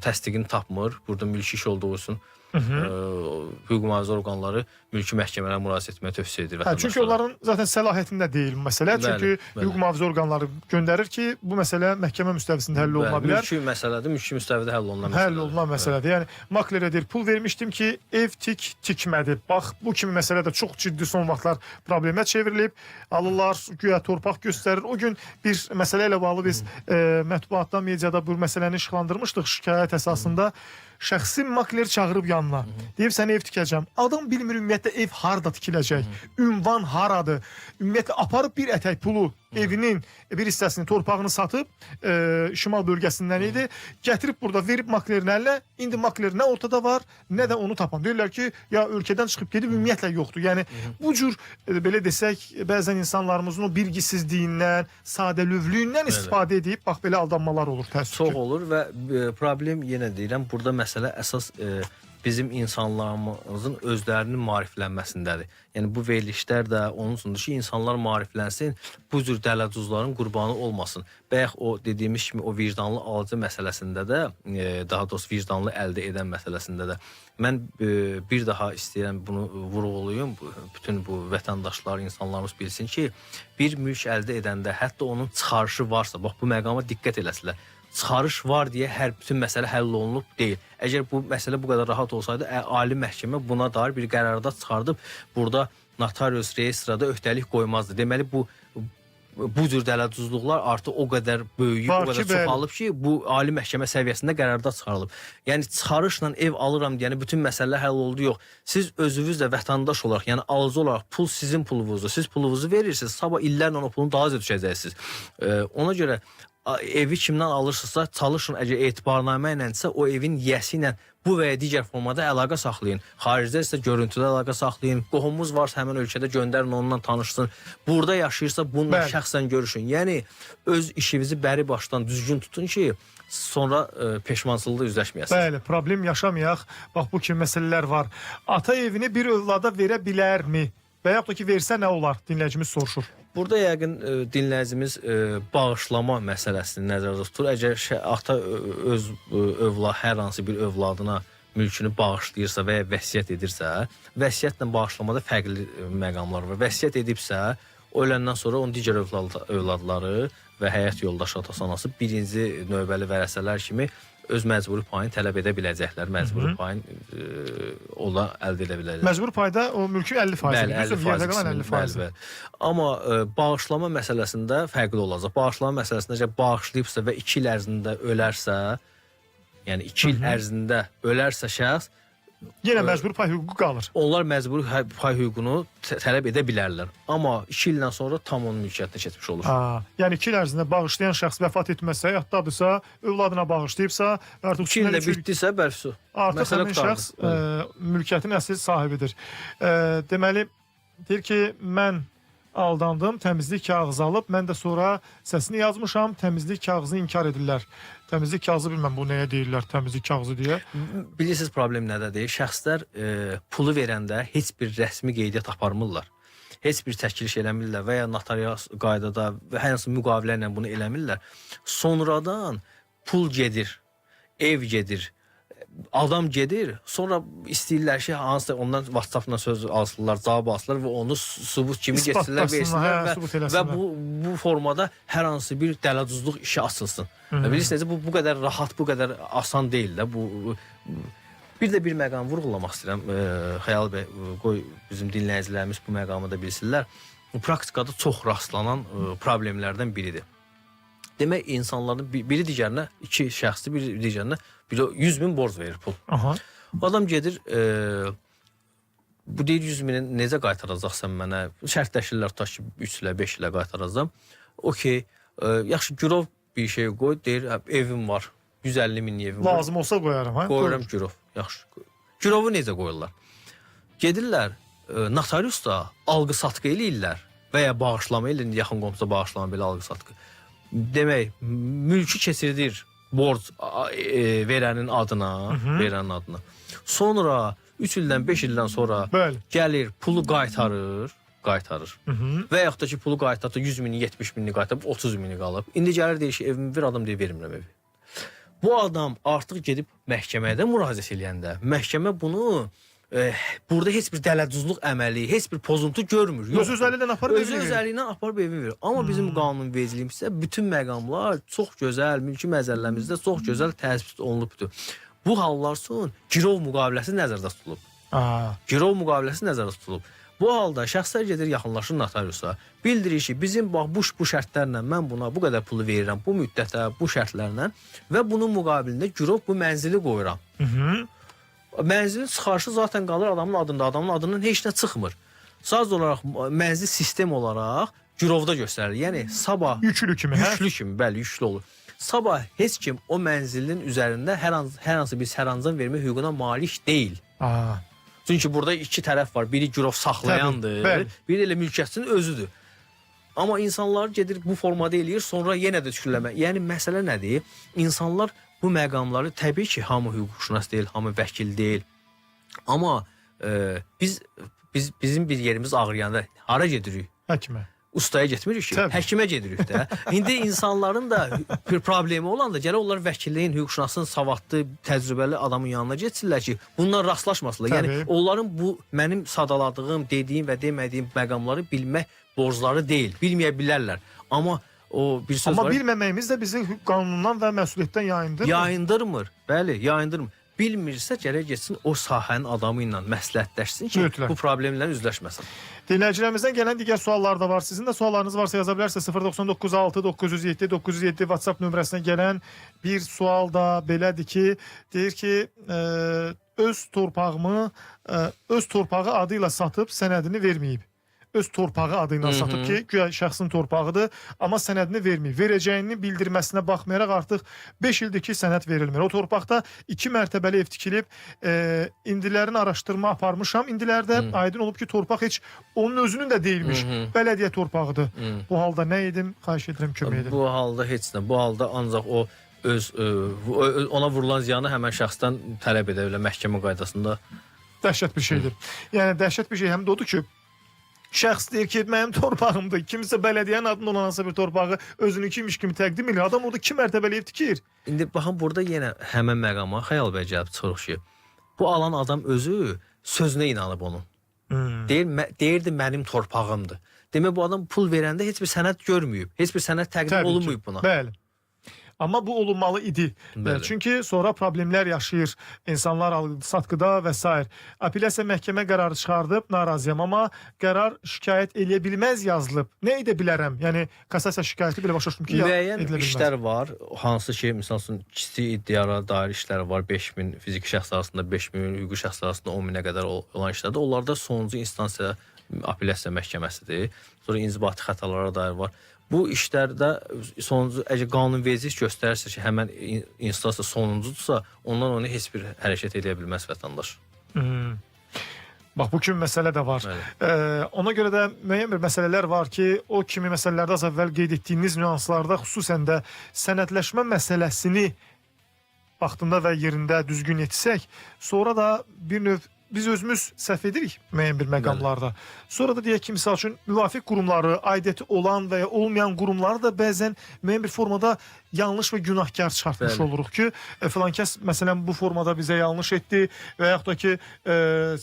təsdiqini tapmır. Burada mülki iş olduğu üçün hüquq mühafizə orqanları mülki məhkəmələrə müraciət etməyə tövsiyə edir. Çünki onların zaten səlahiyyətində deyil bu məsələ. Çünki hüquq mühafizə orqanları göndərir ki, bu məsələ məhkəmə müstəvisində həll oluna bilər. Mülki məsələdir, mülki müstəvidə həll olunan məsələdir. Həll olunan məsələdir. Yəni, maklerə deyir, pul vermişdim ki, ev tikmədi. Bax, bu kimi məsələ də çox ciddi son vaxtlar problemə çevrilib. Alırlar, güya torpaq göstərir. O gün bir məsələ ilə bağlı biz mətbuatda, mediada bu məsələni işıqlandırmışdıq şikayət əsasında. Şəxsi makler çağırıb yanına. Deyib, sənə ev tikəcəm. Adam bilmir ümumiyyətlə ev harada tikiləcək, ünvan haradır. Ümumiyyətlə aparıb bir ətək pulu evinin bir hissəsini, torpağını satıb şimal bölgəsindən idi. Gətirib burada verib maklerin əlinə. İndi makler nə ortada var, nə də onu tapan. Deyirlər ki, ya ölkədən çıxıb gedib ümumiyyətlə yoxdur. Yəni bu cür belə desək, bəzən insanlarımızın o bilgisizliyindən, sadəlövlüyündən istifadə edib bax belə aldanmalar olur təəssüf ki. Çox olur və problem yenə deyirəm, burada məsələ əsas bizim insanlarımızın özlərinin maariflənməsindədir. Yəni bu verilişlər də onun üçündür ki, insanlar maariflənsin, bu cür dələduzların qurbanı olmasın. Bayaq o dediyimiz kimi o vicdanlı alıcı məsələsində də, daha doğrusu vicdanlı əldə edən məsələsində də mən bir daha istəyirəm bunu vurğulayım. Bütün bu vətəndaşlar, insanlarımız bilsin ki, bir mülk əldə edəndə hətta onun çıxarışı varsa, bax bu məqama diqqət eləsinlər. Çıxarış var deyə bütün məsələ həll olunub deyil. Əgər bu məsələ bu qədər rahat olsaydı, ali məhkəmə buna dair bir qərarda çıxardıb burada notarius reyestrada öhdəlik qoymazdı. Deməli bu cür dələduzluqlar artıq o qədər böyüyüb, o qədər çoxalıb ki, bu ali məhkəmə səviyyəsində qərarda çıxarılıb. Yəni çıxarışla ev alıram deyəni bütün məsələlər həll oldu yox. Siz özünüz də vətəndaş olaraq, yəni alıcı olaraq pul sizin pulunuzdur. Siz pulunuzu verirsiniz, sabah illərlə o pulun daha az düşəcəksiniz. Ona görə evi kimdən alırsınızsa çalışın, əgər etibarnamə ilənsə o evin yiyəsi ilə bu və ya digər formada əlaqə saxlayın. Xaricdə isə görüntüdə əlaqə saxlayın. Qohumunuz varsa həmin ölkədə göndərin, onunla tanışsın. Burada yaşayırsa bununla şəxsən görüşün. Yəni öz işinizi bəri başdan düzgün tutun ki, sonra peşmançılıqla üzləşməyəsiniz. Bəli, problem yaşamayaq. Bax bu kimi məsələlər var. Ata evini bir övlada verə bilərmi? Və yaxud da ki, versə nə olar? Dinləyicimiz soruşur. Burada yəqin dinləyicimiz bağışlama məsələsini nəzərdə tutur. Əgər ata öz hər hansı bir övladına mülkünü bağışlayırsa və ya vəsiyyət edirsə, vəsiyyətlə bağışlamada fərqli məqamlar var. Vəsiyyət edibsə, o öləndən sonra onun digər övladları və həyat yoldaşı, atası, anası birinci növbəli vərəsələr kimi öz məcburi payını tələb edə biləcəklər. Məcburi payını ola əldə edə bilərlər. Məcburi payda o mülkün 50%. Bəli, 50%. Amma bağışlama məsələsində fərqli olacaq. Bağışlama məsələsində əgər bağışlayıbsa və 2 il ərzində ölərsə, yəni 2 il ərzində ölərsə şəxs, yenə məcburi pay hüququ qalır. Onlar məcburi pay hüququnu tələb edə bilərlər. Amma 2 ildən sonra tam onun mülkiyyətinə keçmiş olur. Yəni 2 il ərzində bağışlayan şəxs vəfat etməzsə, həyatdadırsa, övladına bağışlayıbsa, artıq 2 ildə bitdisə, bərsu. Artıq həmin şəxs mülkiyyətin əsl sahibidir. Deməli, deyir ki, mən aldandım, təmizlik kağızı alıb, mən də sonra səsini yazmışam, təmizlik kağızını inkar edirlər. Təmizlik kağızı bilməm bu nəyə deyirlər, təmizlik kağızı deyə. Bilirsiniz problem nədədir? Şəxslər pulu verəndə heç bir rəsmi qeydiyyat aparmırlar. Heç bir çəkiliş eləmirlər və ya notarial qaydada və hər hansı müqavilə ilə bunu eləmirlər. Sonradan pul gedir, ev gedir, adam gedir, sonra istəyirlər ki, hansısa ondan WhatsApp-la söz alsınlar, cavab alsınlar və onu sübut kimi geçsinlər, versinlər və bu formada hər hansı bir dələduzluq işi açılsın. Bilirsiniz, bu qədər rahat, bu qədər asan deyil də. Bir də bir məqam vurğulamaq istəyirəm. Xəyal bəy, qoy bizim dinləyicilərimiz bu məqamı da bilsinlər. Praktikada çox rastlanan problemlərdən biridir. Demək, insanların biri digərinə, 2 şəxsdir, biri digərinə 100.000 borc verir pul. Adam gedir, bu deyir 100.000-i necə qaytaracaqsan mənə? Şərtləşirlər, tutaq ki, 3 ilə 5 ilə qaytaracam. Okey, yaxşı, gürov bir şey qoy, deyir, evim var, 150.000 evim var. Lazım olsa qoyarım. Qoyuram gürov, yaxşı. Gürovu necə qoyurlar? Gedirlər, notariusda alqı-satqı eləyirlər və ya bağışlama eləyir, yaxın qomşuda bağışlama belə alqı-satqı. Demək, mülkü keçirilir borc verənin adına, Sonra 3 ildən 5 ildən sonra gəlir, pulu qaytarır. Və yaxud da ki, pulu qaytardı, 100.000-i, 70.000-i qaytarıb, 30.000-i qalıb. İndi gəlir, deyir ki, evimi bir adam deyir, verirəm evi. Bu adam artıq gedib məhkəmədə müraciət eləyəndə, məhkəmə bunu burada heç bir dələduzluq əməli, heç bir pozuntu görmür. Öz özəlindən aparıb evi verir. Amma bizim qanunvericiliyimizdə bütün məqamlar çox gözəl, mülki məzəllərimizdə çox gözəl təsbit olunubdur. Bu hallar üçün girov müqaviləsi nəzərdə tutulub. Girov müqaviləsi nəzərdə tutulub. Bu halda şəxslər gedir, yaxınlaşır notariusa. Bildirir ki, bizim bu şərtlərlə mən buna bu qədər pulu verirəm, bu müddətə, bu şərtlərlə və bunun müqabilində girov bu mənzili qoyuram. Mənzilin çıxarışı zaten qalır adamın adında, adamın adından heç nə çıxmır. Sadəcə olaraq mənzil sistem olaraq girovda göstərilir. Yəni sabah yüklü kimi, bəli, yüklü olur. Sabah heç kim o mənzilin üzərində hər hansı bir sərəncam vermə hüququna malik deyil. Çünki burada 2 tərəf var. Biri girov saxlayandır, biri elə mülkiyyətçinin özüdür. Amma insanlar gedir bu formada eləyir, sonra yenə də tükürləmə. Yəni məsələ nədir? İnsanlar bu məqamları təbii ki, hamı hüquqşünas deyil, hamı vəkil deyil. Amma bizim bir yerimiz ağrıyanda hara gedirik? Həkimə. Ustaya getmirik ki, Təbii. həkimə gedirik də. İndi insanların da bir problemi olanda gərək onlar vəkilliyin, hüquqşünasın, savadlı, təcrübəli adamın yanına getsinlər ki, bundan rastlaşmasınlar. Təbii. Yəni onların bu mənim sadaladığım, dediyim və demədiyim məqamları bilmək borcları deyil. Bilməyə bilərlər. Amma o bir söz Amma var. bilməməyimiz də bizi qanundan və məsuliyyətdən yayındırmır. Yayındırmır. Bəli, yayındırmır. Bilmirsə gərək getsin o sahənin adamı ilə məsləhətləşsin ki, Mütləq. bu problemlərlə üzləşməsin. Dinləyicilərimizdən gələn digər suallar da var. Sizin də suallarınız varsa yaza bilərsiniz. 099 6 907 907 WhatsApp nömrəsinə gələn bir sual da belədir ki, deyir ki, öz torpağı adı ilə satıb sənədini verməyib. Öz torpağı adı ilə satıb ki, güya şəxsin torpağıdır, amma sənədini verməyib. Verəcəyini bildirməsinə baxmayaraq artıq 5 ildir ki, sənəd verilmir. O torpaqda 2 mərtəbəli ev tikilib, indilərin araşdırma aparmışam. İndilərdə aydın olub ki, torpaq heç onun özünün də deyilmiş. Bələdiyyə torpağıdır. Bu halda nə edim? Xahiş edirəm, kömək edin. Bu halda heç nə. Bu halda ancaq o ona vurulan ziyanı həmən şəxsdən tələb edə bilər məhkəmə qaydasında. Dəhşət bir şeydir. Yəni dəhşət bir şey həm də odur ki, şəxs deyir ki, mənim torpağımdır. Kimsə bələdiyyənin adında olan hansı bir torpağı özününkiymiş kimi təqdim edir. Adam orada 2 mərtəbəli ev tikir. İndi baxın, burada yenə həmən məqama Xəyal bəy gəlib çıxırıq ki, bu alan adam özü sözünə inanıb onun. Deyirdi mənim torpağımdır. Demək bu adam pul verəndə heç bir sənəd görməyib. Heç bir sənəd təqdim olunmayıb buna. Bəli. Amma bu olunmalı idi. Bəli. Çünki sonra problemlər yaşayır insanlar satqıda və s. Apellyasiya məhkəmə qərarı çıxardıb, narazıyam, amma qərar şikayət eləyə bilməz yazılıb. Nə edə bilərəm? Yəni kassasiya şikayəti belə başa düşdüm ki, müəyyən işlər var, hansı ki, məsəl üçün kiçik iddialara dair işlər var, 5000 fiziki şəxs arasında, 5000 hüquqi şəxs arasında 10.000-ə qədər olan işlərdir. Onlarda sonuncu instansiya apellyasiya məhkəməsidir. Sonra inzibati xətalara dair var. Bu işlərdə sonuncu, əgər qanunvericilik göstərirsə ki, həmən instansiya sonuncudursa, ondan onu heç bir hərəkət edə bilməz vətəndaş. Bax, bu kimi məsələ də var. Ona görə də müəyyən bir məsələlər var ki, o kimi məsələlərdə az əvvəl qeyd etdiyiniz nüanslarda xüsusən də sənədləşmə məsələsini vaxtında və yerində düzgün etsək, sonra da bir növ biz özümüz səhv edirik müəyyən bir məqamlarda. Sonra da deyək ki, misal üçün müvafiq qurumları, aidiyyəti olan və ya olmayan qurumları da bəzən müəyyən bir formada yanlış və günahkar çıxartmış oluruq ki, filan kəs məsələn bu formada bizə yanlış etdi və yaxud da ki,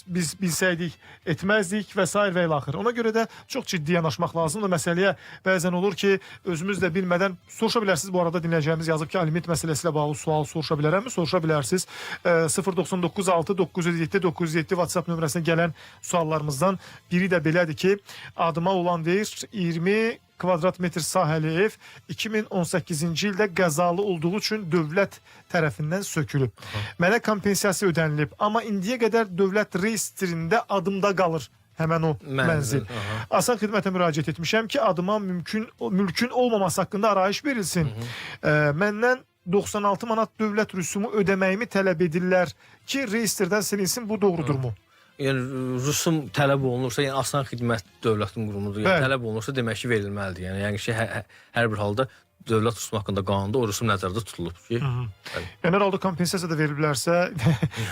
biz bilsəydik etməzdik və s. və ilaxır. Ona görə də çox ciddi yanaşmaq lazımdır məsələyə. Bəzən olur ki, özümüz də bilmədən soruşa bilərsiniz. Bu arada dinləyəcəyimiz yazıb ki, aliment məsələsi ilə bağlı sual soruşa bilərəmmi? Soruşa bilərsiniz. 099 6 907 907 WhatsApp nömrəsinə gələn suallarımızdan biri də belədir ki, adıma olan deyir 20 kvadrat metr sahəli ev 2018-ci ildə qəzalı olduğu üçün dövlət tərəfindən sökülüb. Mənə kompensasiya ödənilib, amma indiyə qədər dövlət reyestrində adımda qalır həmən o mənzil. Asan xidmətə müraciət etmişəm ki, adıma mülkün olmaması haqqında arayış verilsin. Məndən 96 manat dövlət rüsumu ödəməyimi tələb edirlər ki, reyestrdən silinsin. Bu doğrudurmu? Yəni rüsum tələb olunursa, yəni asan xidmət dövlətin qurumudur. Yəni tələb olunursa demək ki, verilməlidir. Yəni ki, hər bir halda dövlət rüsumu haqqında qanunda o rüsum nəzərdə tutulub ki. Yəni halda kompensasiya da verilərsə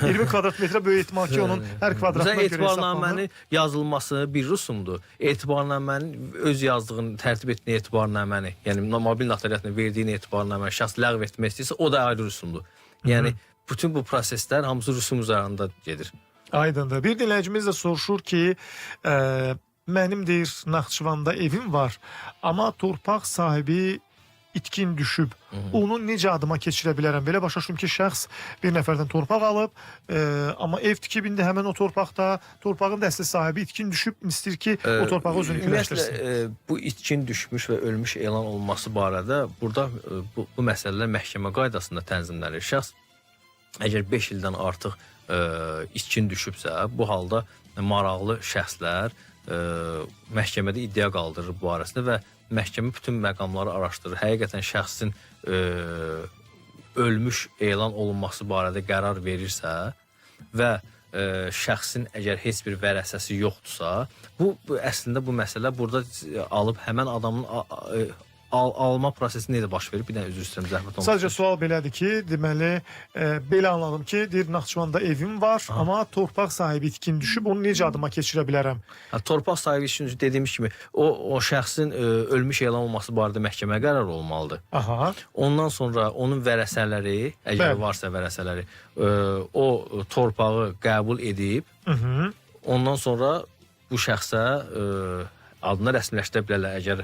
20 kvadrat metrə böyük ehtimal ki, onun hər kvadratına görə etibarnamənin yazılması bir rüsumdur. Etibarnamənin öz yazdığın, tərtib etdiyi etibarnaməni, yəni mobil notariatına verdiyin etibarnaməni şəxs ləğv etmək istəyirsə, o da ayrı rüsumdur. Yəni bütün bu proseslər hamısı rüsum üzərində gedir. Aydındır. Bir dinləyicimiz də soruşur ki, mənim deyir Naxçıvanda evim var, amma torpaq sahibi itkin düşüb. Onu necə adıma keçirə bilərəm? Belə başa düşdüm ki, şəxs bir nəfərdən torpaq alıb, amma ev tikib indi həmən o torpaqda, torpağın da əsli sahibi itkin düşüb, istəyir ki, o torpağı özününkiləşdirsin. Bu itkin düşmüş və ölmüş elan olması barədə burada bu məsələlər məhkəmə qaydasında tənzimlənir. Şəxs əgər 5 ildən artıq itkin düşübsə, bu halda maraqlı şəxslər məhkəmədə iddia qaldırır bu barəsində və məhkəmə bütün məqamları araşdırır. Həqiqətən şəxsin ölmüş elan olunması barədə qərar verirsə və şəxsin əgər heç bir vərəsəsi yoxdursa, bu əslində bu məsələ burada alıb həmən adamın alma prosesi necə baş verir? Bir dənə üzr istəyirəm, zəhmət olmasın. Sadəcə sual belədir ki, deməli, belə anladım ki, deyir Naxçıvanda evim var, amma torpaq sahibi itkin düşüb, onu necə adıma keçirə bilərəm? Torpaq sahibi üçün dediyimiz kimi, o şəxsin ölmüş elan olması barədə məhkəmə qərarı olmalıdır. Aha. Ondan sonra onun vərəsələri, əgər varsa vərəsələri, o torpağı qəbul edib, ondan sonra bu şəxsə adını rəsmiləşdirə bilərlər, əgər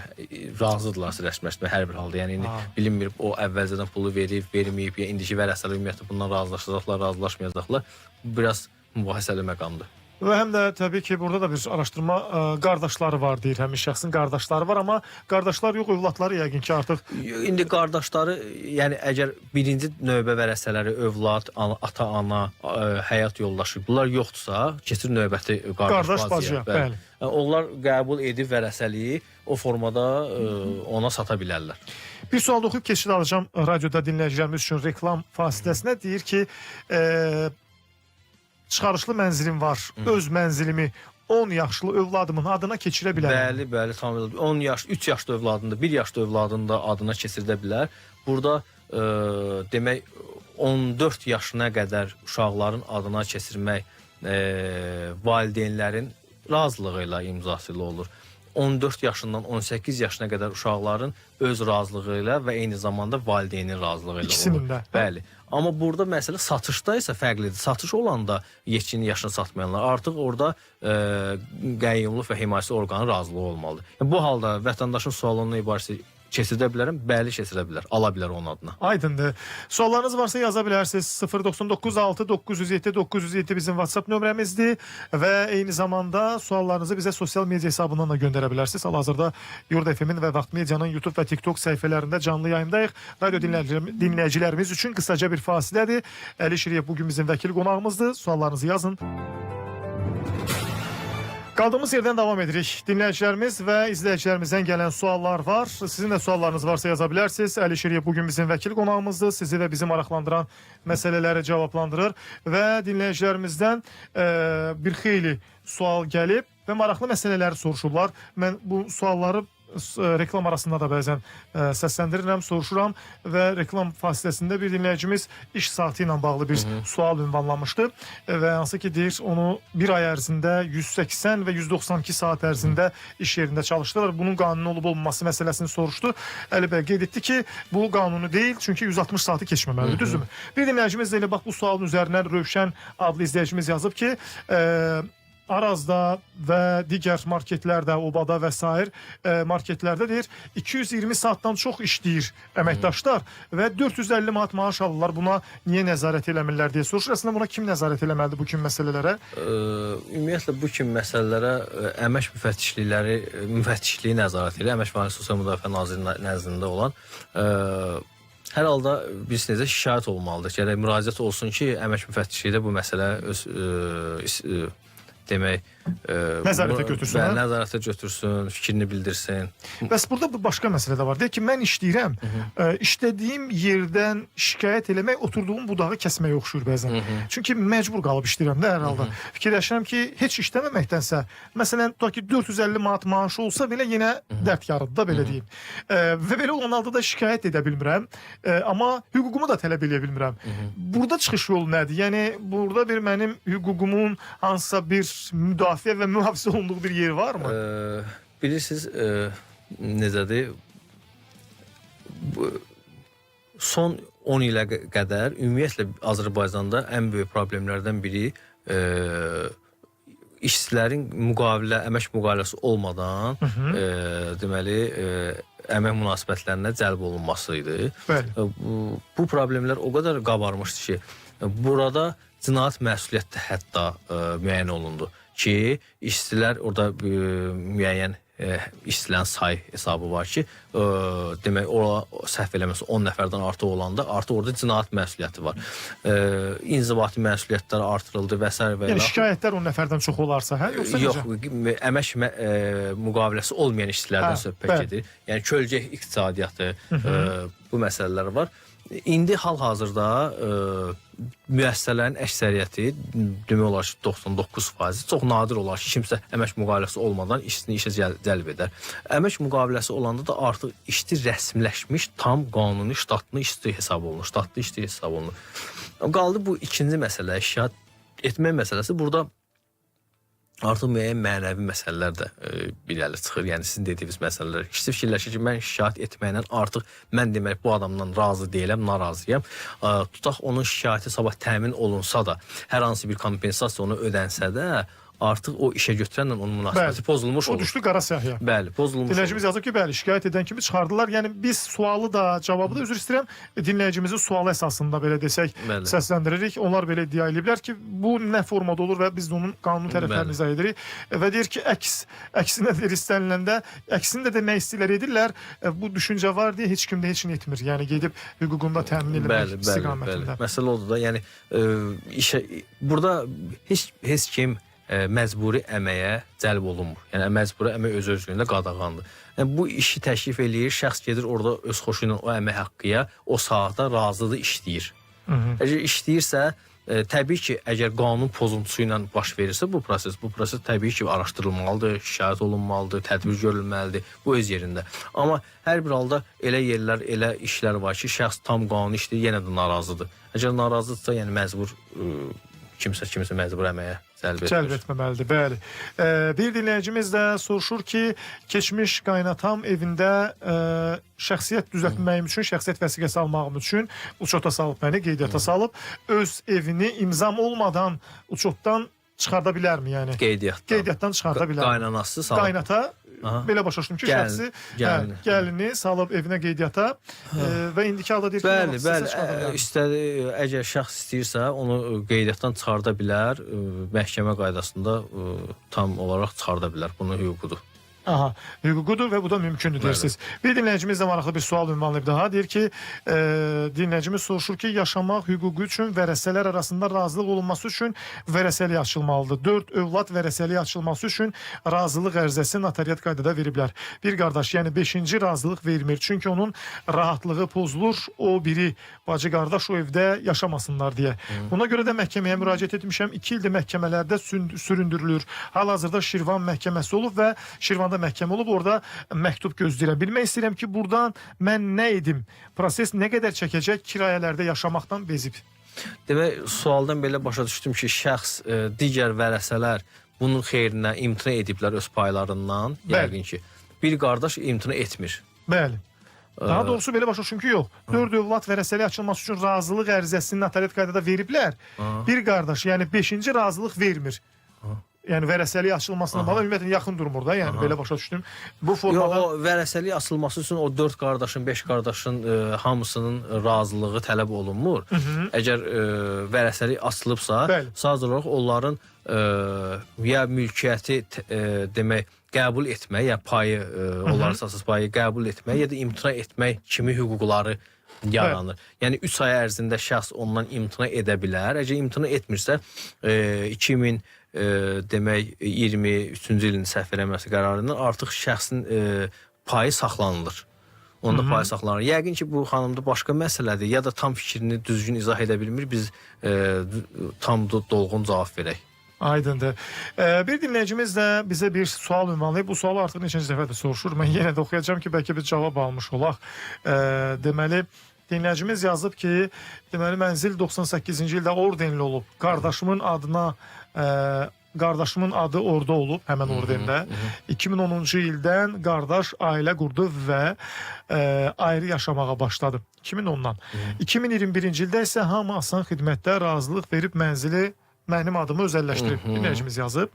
razıdırlarsa rəsmiləşdirmə hər bir halda. Yəni indi bilinmir o əvvəlcədən pulu verib, verməyib, ya indiki vərəsələr ümumiyyətlə bundan razılaşacaqlar, razılaşmayacaqlar. Bu biraz mübahisəli məqamdır. Və həm də təbii ki, burada da bir araşdırma qardaşları var deyir, həmin şəxsin qardaşları var, amma qardaşlar yox, övladları yəqin ki, artıq... İndi qardaşları, yəni əgər birinci növbə vərəsələri, övlad, ata-ana, həyat yoldaşı, bunlar yoxdursa, keçir növbəti qardaş bacıya. Bəli. Onlar qəbul edib vərəsəliyi o formada ona sata bilərlər. Bir sual oxuyub keçid alacağım radioda dinləyicilərimiz üçün reklam fasiləsinə. Deyir ki, çıxarışlı mənzilim var, öz mənzilimi 10 yaşlı övladımın adına keçirə bilərəm. Bəli, tam 10 yaş, 3 yaşlı övladında, 1 yaşlı övladında adına keçirdə bilər. Burada demək 14 yaşına qədər uşaqların adına keçirmək valideynlərin razılığı ilə imzası ilə olur. 14 yaşından 18 yaşına qədər uşaqların öz razılığı ilə və eyni zamanda valideynin razılığı ilə olur. İkisinin də. Bəli. Amma burada məsələ satışda isə fərqlidir. Satış olanda yetkin yaşını satmayanlar artıq orada qəyyumluq və himayəsi orqanı razılığı olmalıdır. Yəni, bu halda vətəndaşın sualına ibarəsi keçirdə bilərəm, bəli keçirə bilər, ala bilər onun adına. Aydındır. Suallarınız varsa yaza bilərsiniz. 099 6 907 907 bizim WhatsApp nömrəmizdir və eyni zamanda suallarınızı bizə sosial media hesabından da göndərə bilərsiniz. Hal-hazırda Yurd FM-in və Vaxt Medianın YouTube və TikTok səhifələrində canlı yayındayıq. Radio dinləyicilərimiz üçün qısaca bir fasilədir. Əli Şiriyev bugün bizim vəkil qonağımızdır. Suallarınızı yazın. Qaldığımız yerdən davam edirik. Dinləyicilərimiz və izləyicilərimizdən gələn suallar var. Sizin də suallarınız varsa yaza bilərsiniz. Əli Şiriyev bugün bizim vəkil qonağımızdır. Sizi və bizi maraqlandıran məsələləri cavablandırır və dinləyicilərimizdən bir xeyli sual gəlib və maraqlı məsələləri soruşurlar. Mən bu sualları reklam arasında da bəzən səsləndirirəm, soruşuram və reklam fasiləsində bir dinləyicimiz iş saatı ilə bağlı bir sual ünvanlamışdı və hansı ki deyir onu bir ay ərzində 180 və 192 saat ərzində iş yerində çalışdırır. Bunun qanuni olub olmaması məsələsini soruşdu. Əli bəy qeyd etdi ki bu qanuni deyil, çünki 160 saatı keçməməlidir, düzdürmü? Bir dinləyicimiz də elə bax bu sualın üzərindən Rövşən adlı izləyicimiz yazıb ki Arazda və digər marketlərdə, Obada və s. marketlərdə deyir 220 saatdan çox işləyir əməkdaşlar və 450 manat maaş alırlar. Buna niyə nəzarət eləmirlər deyə soruşur. Əslində buna kim nəzarət eləməlidir bu kimi məsələlərə? Ümumiyyətlə bu kimi məsələlərə əmək müfəttişliyi nəzarət edir. Əmək və Sosial Müdafiə Nazirliyinin nəzdində olan hər halda bilirsiniz, şikayət olmalıdır. Gərək müraciət olsun ki, əmək müfəttişliyi də bu məsələ demək nəzarətə götürsün. Nəzarətə götürsün, fikrini bildirsin. Bəs burada bir başqa məsələ də var. Deyək ki, mən işləyirəm. İşlədiyim yerdən şikayət eləmək oturduğum budağı kəsməyə oxşuyur bəzən. Çünki məcbur qalıb işləyirəm də hər halda. Fikirləşirəm ki, heç işləməməkdənsə, məsələn, tutaq ki, 450 manat maaşı olsa belə yenə dərd yarıdır da, belə deyim. Və belə olan halda da şikayət edə bilmirəm. Amma hüququmu da tələb edə bilmirəm. Burada çıxış yolu nədir? Yəni, burada bir mənim hüququmun hansısa bir müdafiə və mühafizə olunduğu bir yer varmı? Bilirsiniz, necədir? Son 10 ilə qədər ümumiyyətlə Azərbaycanda ən böyük problemlərdən biri işçilərin əmək müqaviləsi olmadan deməli əmək münasibətlərinə cəlb olunması idi. Bu problemlər o qədər qabarmışdı ki, burada cinayət məsuliyyət də hətta müəyyən olundu ki, işçilər orada müəyyən işçilərin say hesabı var ki, demək, səhv eləməsi 10 nəfərdən artıq olanda artıq orada cinayət məsuliyyəti var. İnzibati məsuliyyətlər artırıldı və s. Yəni şikayətlər 10 nəfərdən çox olarsa, hə? Yox, əmək müqaviləsi olmayan işçilərdən söhbət gedir. Yəni kölgə iqtisadiyyatı, bu məsələlər var. İndi hal-hazırda müəssisələrin əksəriyyəti demək olar ki 99% çox nadir olar ki kimsə əmək müqaviləsi olmadan işçini işə cəlb edər. Əmək müqaviləsi olanda da artıq işçi rəsmiləşmiş tam qanuni ştatlı işçi hesab olunur. Ştatlı işçi hesab olunur. Qaldı bu ikinci məsələ, şikayət etmək məsələsi. Burada artıq müəyyən mənəvi məsələlər də irəli çıxır. Yəni sizin dediyiniz məsələlər. İşçi fikirləşir ki, mən şikayət etməklə artıq mən demək bu adamdan razı deyiləm, narazıyam. Tutaq onun şikayəti sabah təmin olunsa da, hər hansı bir kompensasiya ona ödənsə də, artıq o işə götürənlə onun münasibəti pozulmuş olur. O düşdü qara siyahıya. Bəli, pozulmuş olur. Dinləyicimiz yazıb ki, bəli, şikayət edən kimi çıxardılar. Yəni biz sualı da, cavabı da üzr istəyirəm. Dinləyicimizin sualı əsasında belə desək səsləndiririk. Onlar belə iddia ediblər ki, bu nə formada olur və biz də onun qanuni tərəflərini izah edirik. Və deyir ki, əksinə deyir istəniləndə, əksini də demək istəyirlər edirlər. Bu düşüncə var deyə heç kimdə heç nə etmir. Yəni gedib hüququnda təmin etmək istiqamətində. Məsələ odur da, yəni işə burada heç kim məcburi əməyə cəlb olunmur. Yəni məcburi əmək öz-özlüyündə qadağandır. Yəni bu işi təklif eləyir, şəxs gedir orada öz xoşu ilə o əmək haqqıya o saata razıdır, işləyir. Əgər işləyirsə, təbii ki, əgər qanun pozuntusu ilə baş verirsə bu proses təbii ki, araşdırılmalıdır, şikayət olunmalıdır, tədbir görülməlidir, bu öz yerində. Amma hər bir halda elə yerlər, elə işlər var ki, şəxs tam qanuni işləyir, yenə də narazıdır. Əgər narazıdırsa, yəni məcbur kimsə məcbur əməyə cəlb etməməlidir, bəli. Bir dinləyicimiz də soruşur ki, keçmiş qaynatam evində şəxsiyyət düzəltməyim üçün, şəxsiyyət vəsiqəsi almağım üçün uçota salıb məni, qeydiyyata salıb, öz evini imzam olmadan uçotdan çıxarda bilərmi? Yəni qeydiyyatdan çıxarda bilərmi? Qaynanası salıb. Qaynata belə başa düşdüm ki, şəxsi gəlini salıb evinə qeydiyyata və indiki halda deyir ki, bəli, əgər şəxs istəyirsə, onu qeydiyyatdan çıxarda bilər, məhkəmə qaydasında tam olaraq çıxarda bilər, bunun hüququdur. Aha, hüququdur və bu da mümkündür deyirsiniz. Bir dinləyicimiz də maraqlı bir sual ünvanlayıb daha. Deyir ki, dinləyicimiz soruşur ki, yaşamaq hüququ üçün vərəsələr arasında razılıq olunması üçün vərəsəlik açılmalıdır. 4 övlad vərəsəlik açılması üçün razılıq ərizəsi notariat qaydada veriblər. Bir qardaş, yəni 5-ci razılıq vermir. Çünki onun rahatlığı pozulur, o biri bacı qardaş o evdə yaşamasınlar deyə. Buna görə də məhkəməyə müraciət etmişəm. 2 ildir məhkəmələrdə süründürülür. Hal-hazırda Şirvan məhkəməsi olub və Şirvan məhkəmə olub, orada məktub gözləyirəm. Bilmək istəyirəm ki, buradan mən nə edim? Proses nə qədər çəkəcək? Kirayələrdə yaşamaqdan bezib. Demək, sualdan belə başa düşdüm ki, şəxs, digər vərəsələr bunun xeyrinə imtina ediblər öz paylarından. Yəqin ki, bir qardaş imtina etmir. Bəli. Daha doğrusu belə başa düşdüm ki, yox. 4 övlad vərəsəlik açılması üçün razılıq ərizəsini notariat qaydada veriblər. Bir qardaş, yəni 5-ci razılıq vermir. Yəni vərəsəlik açılmasına bağlı ümumiyyətlə yaxın durmur da, yəni belə başa düşdüm. Bu formada o vərəsəlik açılması üçün o 4 qardaşın, 5 qardaşın hamısının razılığı tələb olunmur. Əgər vərəsəlik açılıbsa, sadəcə olaraq onların ya mülkiyyəti demək qəbul etmək, ya payı, onların əsas payı qəbul etmək, ya da imtina etmək kimi hüquqları yaranır. Yəni 3 ay ərzində şəxs ondan imtina edə bilər. Əgər imtina etmirsə, 2023-cü ilin səhv eləməsi qərarından artıq şəxsin payı saxlanılır. Onda payı saxlanılır. Yəqin ki, bu xanımda başqa məsələdir, ya da tam fikrini düzgün izah edə bilmir, biz tam dolğun cavab verək. Aydındır. Bir dinləyicimiz də bizə bir sual ünvanlayıb. Bu sualı artıq neçənci dəfə də soruşur. Mən yenə də oxuyacağım ki, bəlkə bir cavab almış olaq. Deməli, dinləyicimiz yazıb ki, deməli, mənzil 98-ci ildə ordenli olub. Qardaşımın adı orada olub, həmən ordenda. 2010-cu ildən qardaş ailə qurdu və ayrı yaşamağa başladı. 2010-dan. 2021-ci ildə isə hamı asan xidmətdə razılıq verib mənzili mənim adımı özəlləşdirib. Dinləyicimiz yazıb.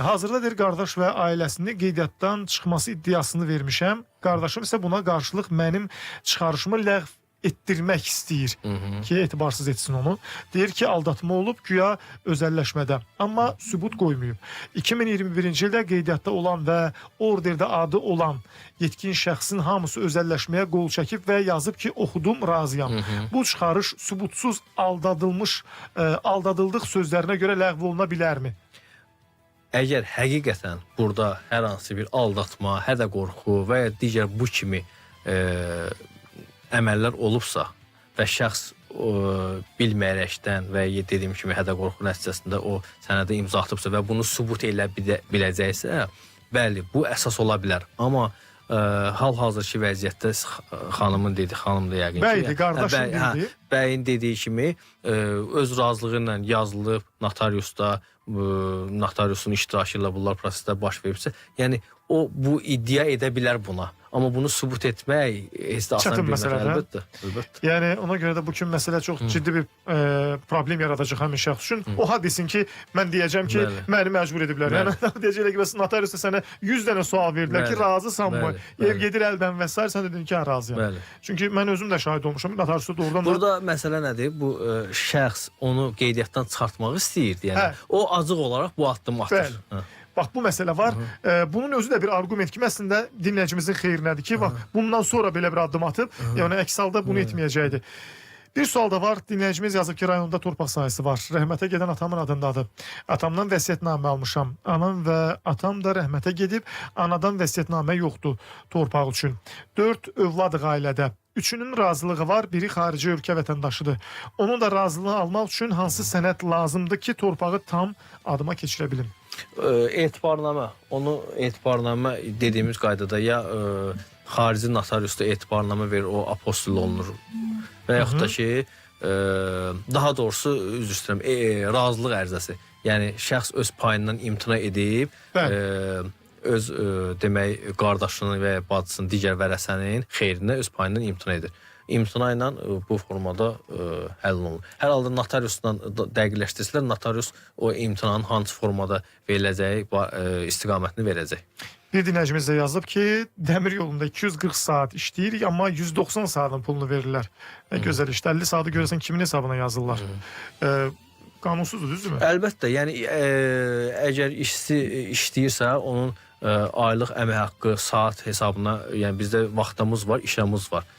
Hazırda deyir, qardaş və ailəsini qeydiyyatdan çıxması iddiasını vermişəm. Qardaşım isə buna qarşılıq mənim çıxarışımı ləğv etdirmək istəyir ki, etibarsız etsin onu. Deyir ki, aldatma olub güya özəlləşmədə. Amma sübut qoymayıb. 2021-ci ildə qeydiyyatda olan və orderdə adı olan yetkin şəxsin hamısı özəlləşməyə qol çəkib və yazıb ki, oxudum, razıyam. Bu çıxarış sübutsuz aldadıldıq sözlərinə görə ləğv oluna bilərmi? Əgər həqiqətən burada hər hansı bir aldatma, hədə qorxu və ya digər bu kimi əməllər olubsa və şəxs bilməyərəkdən və dediyim kimi hədə-qorxu nəticəsində o sənədə imza atıbsa və bunu sübut elə biləcəksə, bəli, bu əsas ola bilər. Amma hal-hazırki vəziyyətdə xanımın dediyi, xanım da yəqin ki, Bəydir, qardaşın dedi. Bəyin dediyi kimi öz razılığı ilə yazılıb notariusda, notariusun iştirakı ilə bunlar prosesdə baş veribsə, yəni o bu iddia edə bilər buna. Amma bunu sübut etmək heç də asan bir məsələ, əlbəttə. Yəni ona görə də bu kimi məsələ çox ciddi bir problem yaradacaq həmin şəxs üçün. O ha desin ki, mən deyəcəm ki, məni məcbur ediblər. Yəni deyəcəklər ki, notariusda sənə 100 dənə sual verdilər ki, razısanmı? Ev gedir əldən və s. sən dedin ki, razıyam. Çünki mən özüm də şahid olmuşam. Notariusda doğrudan burada məsələ nədir? Bu şəxs onu qeydiyyatdan çıxartmaq istəyirdi. Yəni o acıq olaraq bu addımı atır. Bax, bu məsələ var. Bunun özü də bir arqument ki, əslində dinləyicimizin xeyrinədir ki, bax, bundan sonra belə bir addım atıb, yəni əks halda bunu etməyəcəkdir. Bir sual da var. Dinləyicimiz yazıb ki, rayonda torpaq sahəsi var. Rəhmətə gedən atamın adındadır. Atamdan vəsiyyətnamə almışam. Anam və atam da rəhmətə gedib. Anadan vəsiyyətnamə yoxdur torpaq üçün. 4 övladıq ailədə. Üçünün razılığı var, biri xarici ölkə vətəndaşıdır. Onun da razılığını almaq üçün hansı sənəd lazımdır ki, torpağı tam adıma keçirə bilim? Etibarnamə. Onu etibarnamə dediyimiz qaydada ya xarici notariusda etibarnamə verir, o apostil olunur. Və yaxud da ki, daha doğrusu, üzr istəyirəm, razılıq ərizəsi. Yəni, şəxs öz payından imtina edib, öz demək, qardaşının və bacısının, digər vərəsənin xeyrinə öz payından imtina edir. İmtina ilə bu formada həll olunur. Hər halda notariusdan dəqiqləşdirsələr, notarius o imtinanın hansı formada veriləcəyi istiqamətini verəcək. Bir dinləyicimiz də yazıb ki, dəmir yolunda 240 saat işləyirik, amma 190 saatın pulunu verirlər. Gözəl işdə 50 saatı görürsən kimin hesabına yazırlar. Qanunsuzdur, düzdürmü? Əlbəttə, yəni əgər işçi işləyirsə, onun aylıq əmək haqqı, saat hesabına, yəni bizdə vaxtımız var, işimiz var.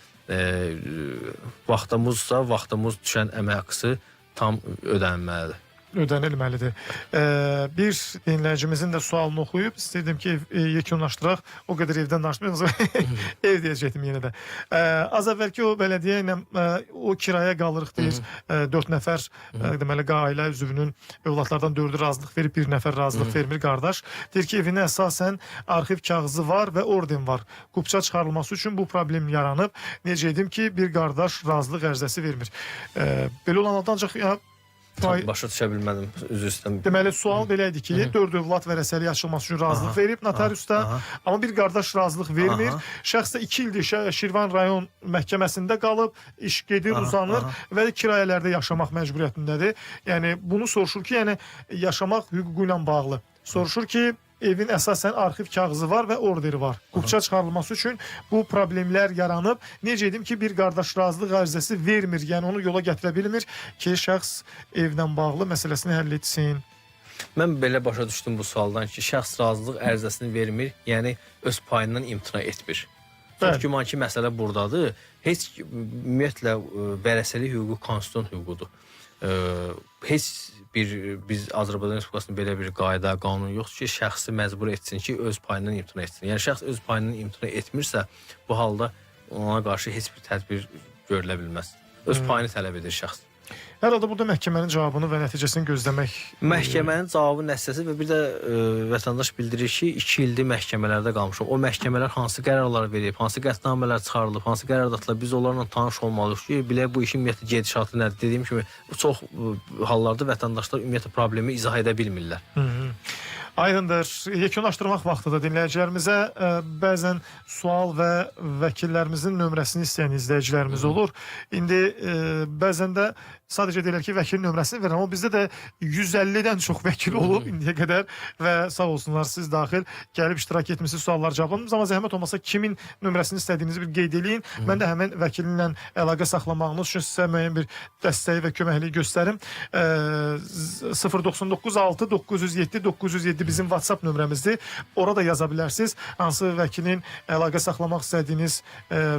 Vaxtımızsa, vaxtımız düşən əmək haqqısı tam ödənilməlidir. Ödənilməlidir. Bir dinləyicimizin də sualını oxuyub, istəyirdim ki, yekunlaşdıraq. O qədər evdən danışmıyoruz. Ev deyəcəkdim yenə də. Az əvvəlki o bələdiyyə ilə o kiraya qalırıq deyir. 4 nəfər deməli ailə üzvünün övladlardan 4-ü razılıq verib, 1 nəfər razılıq vermir qardaş. Deyir ki, evinə əsasən arxiv kağızı var və orden var. Qupça çıxarılması üçün bu problem yaranıb. Necə edim ki, bir qardaş razılıq ərizəsi vermir. Belə olan halda ancaq Başa düşə bilmədim, üzr istəyirəm. Deməli, sual belə idi ki, 4 övlad vərəsəliyi açılması üçün razılıq verib notariusda, amma bir qardaş razılıq vermir. Şəxs də 2 ildir Şirvan rayon məhkəməsində qalıb, iş gedir, uzanır və kirayələrdə yaşamaq məcburiyyətindədir. Yəni, bunu soruşur ki, yəni yaşamaq hüququ ilə bağlı. Soruşur ki, evin əsasən arxiv kağızı var və orderi var. Qupça çıxarılması üçün bu problemlər yaranıb. Necə edim ki, bir qardaş razılıq ərizəsi vermir, yəni onu yola gətirə bilmir ki, şəxs evlə bağlı məsələsini həll etsin. Mən belə başa düşdüm bu sualdan ki, şəxs razılıq ərizəsini vermir, yəni öz payından imtina etmir. Çox güman ki, məsələ buradadır. Heç ümumiyyətlə vərəsəlik hüququ konstitusiyon hüququdur. Heç biz Azərbaycan Respublikasında belə bir qayda, qanun yoxdur ki, şəxsi məcbur etsin ki, öz payından imtina etsin. Yəni, şəxs öz payından imtina etmirsə, bu halda ona qarşı heç bir tədbir görülə bilməz. Öz payını tələb edir şəxs. Hər halda burada məhkəmənin cavabını və nəticəsini gözləmək. Məhkəmənin cavabı nəticəsi və bir də vətəndaş bildirir ki, 2 ildir məhkəmələrdə qalmışıq. O məhkəmələr hansı qərarlar verib, hansı qətnamələr çıxarılıb, hansı qərardatlar biz onlarla tanış olmalıyıq ki, bilək bu işin ümumiyyətlə gedişatı nədir? Dediyim kimi, çox hallarda vətəndaşlar ümumiyyətlə problemi izah edə bilmirlər. Aydındır. Yekunlaşdırmaq vaxtıdır dinləyicilərimizə. Bəzən sual və vəkillərimizin nömrəsini istəyən izləyicilərimiz olur. İndi bəzən də sadəcə deyirlər ki, vəkil nömrəsini verir. Amma bizdə də 150-dən çox vəkil olub indiyə qədər və sağ olsunlar siz daxil gəlib iştirak etmişsiniz, suallar cavabladınız. Amma zəhmət olmasa kimin nömrəsini istədiyinizi bir qeyd eləyin. Mən də həmin vəkilinlə əlaqə saxlamağınız üçün sizə müəyyən bir dəstəyi və köməkliyi göstərim. 099 6 907 907 bizim WhatsApp nömrəmizdir. Orada yaza bilərsiniz. Hansı vəkilin əlaqə saxlamaq istədiyiniz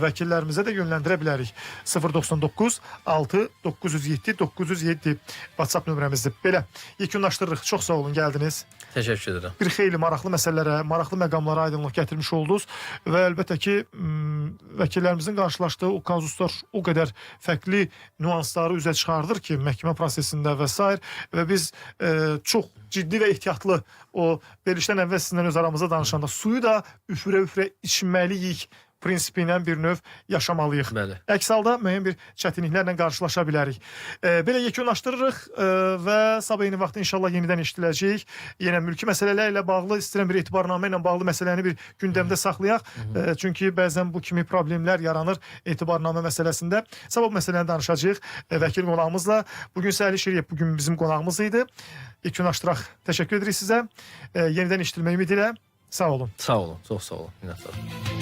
vəkillərimizə də yönləndirə bilərik. 099 6 907 907 WhatsApp nömrəmizdir. Belə yekunlaşdırırıq. Çox sağ olun, gəldiniz. Təşəkkür edirəm. Bir xeyli maraqlı məsələlərə, maraqlı məqamlara aydınlıq gətirmiş oldunuz və əlbəttə ki, vəkillərimizin qarşılaşdığı o kazuslar o qədər fərqli nüansları üzə çıxardır ki, məhkəmə prosesində və s. və biz çox ciddi və ehtiyatlı o verilişdən əvvəl sizinlə öz aramızda danışanda suyu da üfürə-üfürə içməliyik prinsipi ilə bir növ yaşamalıyıq. Bəli. Əks halda müəyyən bir çətinliklərlə qarşılaşa bilərik. Belə yekunlaşdırırıq və sabah eyni vaxt inşallah yenidən eşidiləcəyik. Yenə mülki məsələlərlə bağlı istəyirəm bir etibarnamə ilə bağlı məsələni bir gündəmdə saxlayaq. Çünki bəzən bu kimi problemlər yaranır etibarnamə məsələsində. Sabah bu məsələni danışacağıq vəkil qonağımızla. Bugün Səli Şiriyev bugün bizim qonağımız idi. Yekunlaşdıraq. Təşəkkür edirik sizə. Yenidən eşidilmək ümidi ilə. Sağ olun. Sağ olun. Çox sağ olun. Minnətdarım.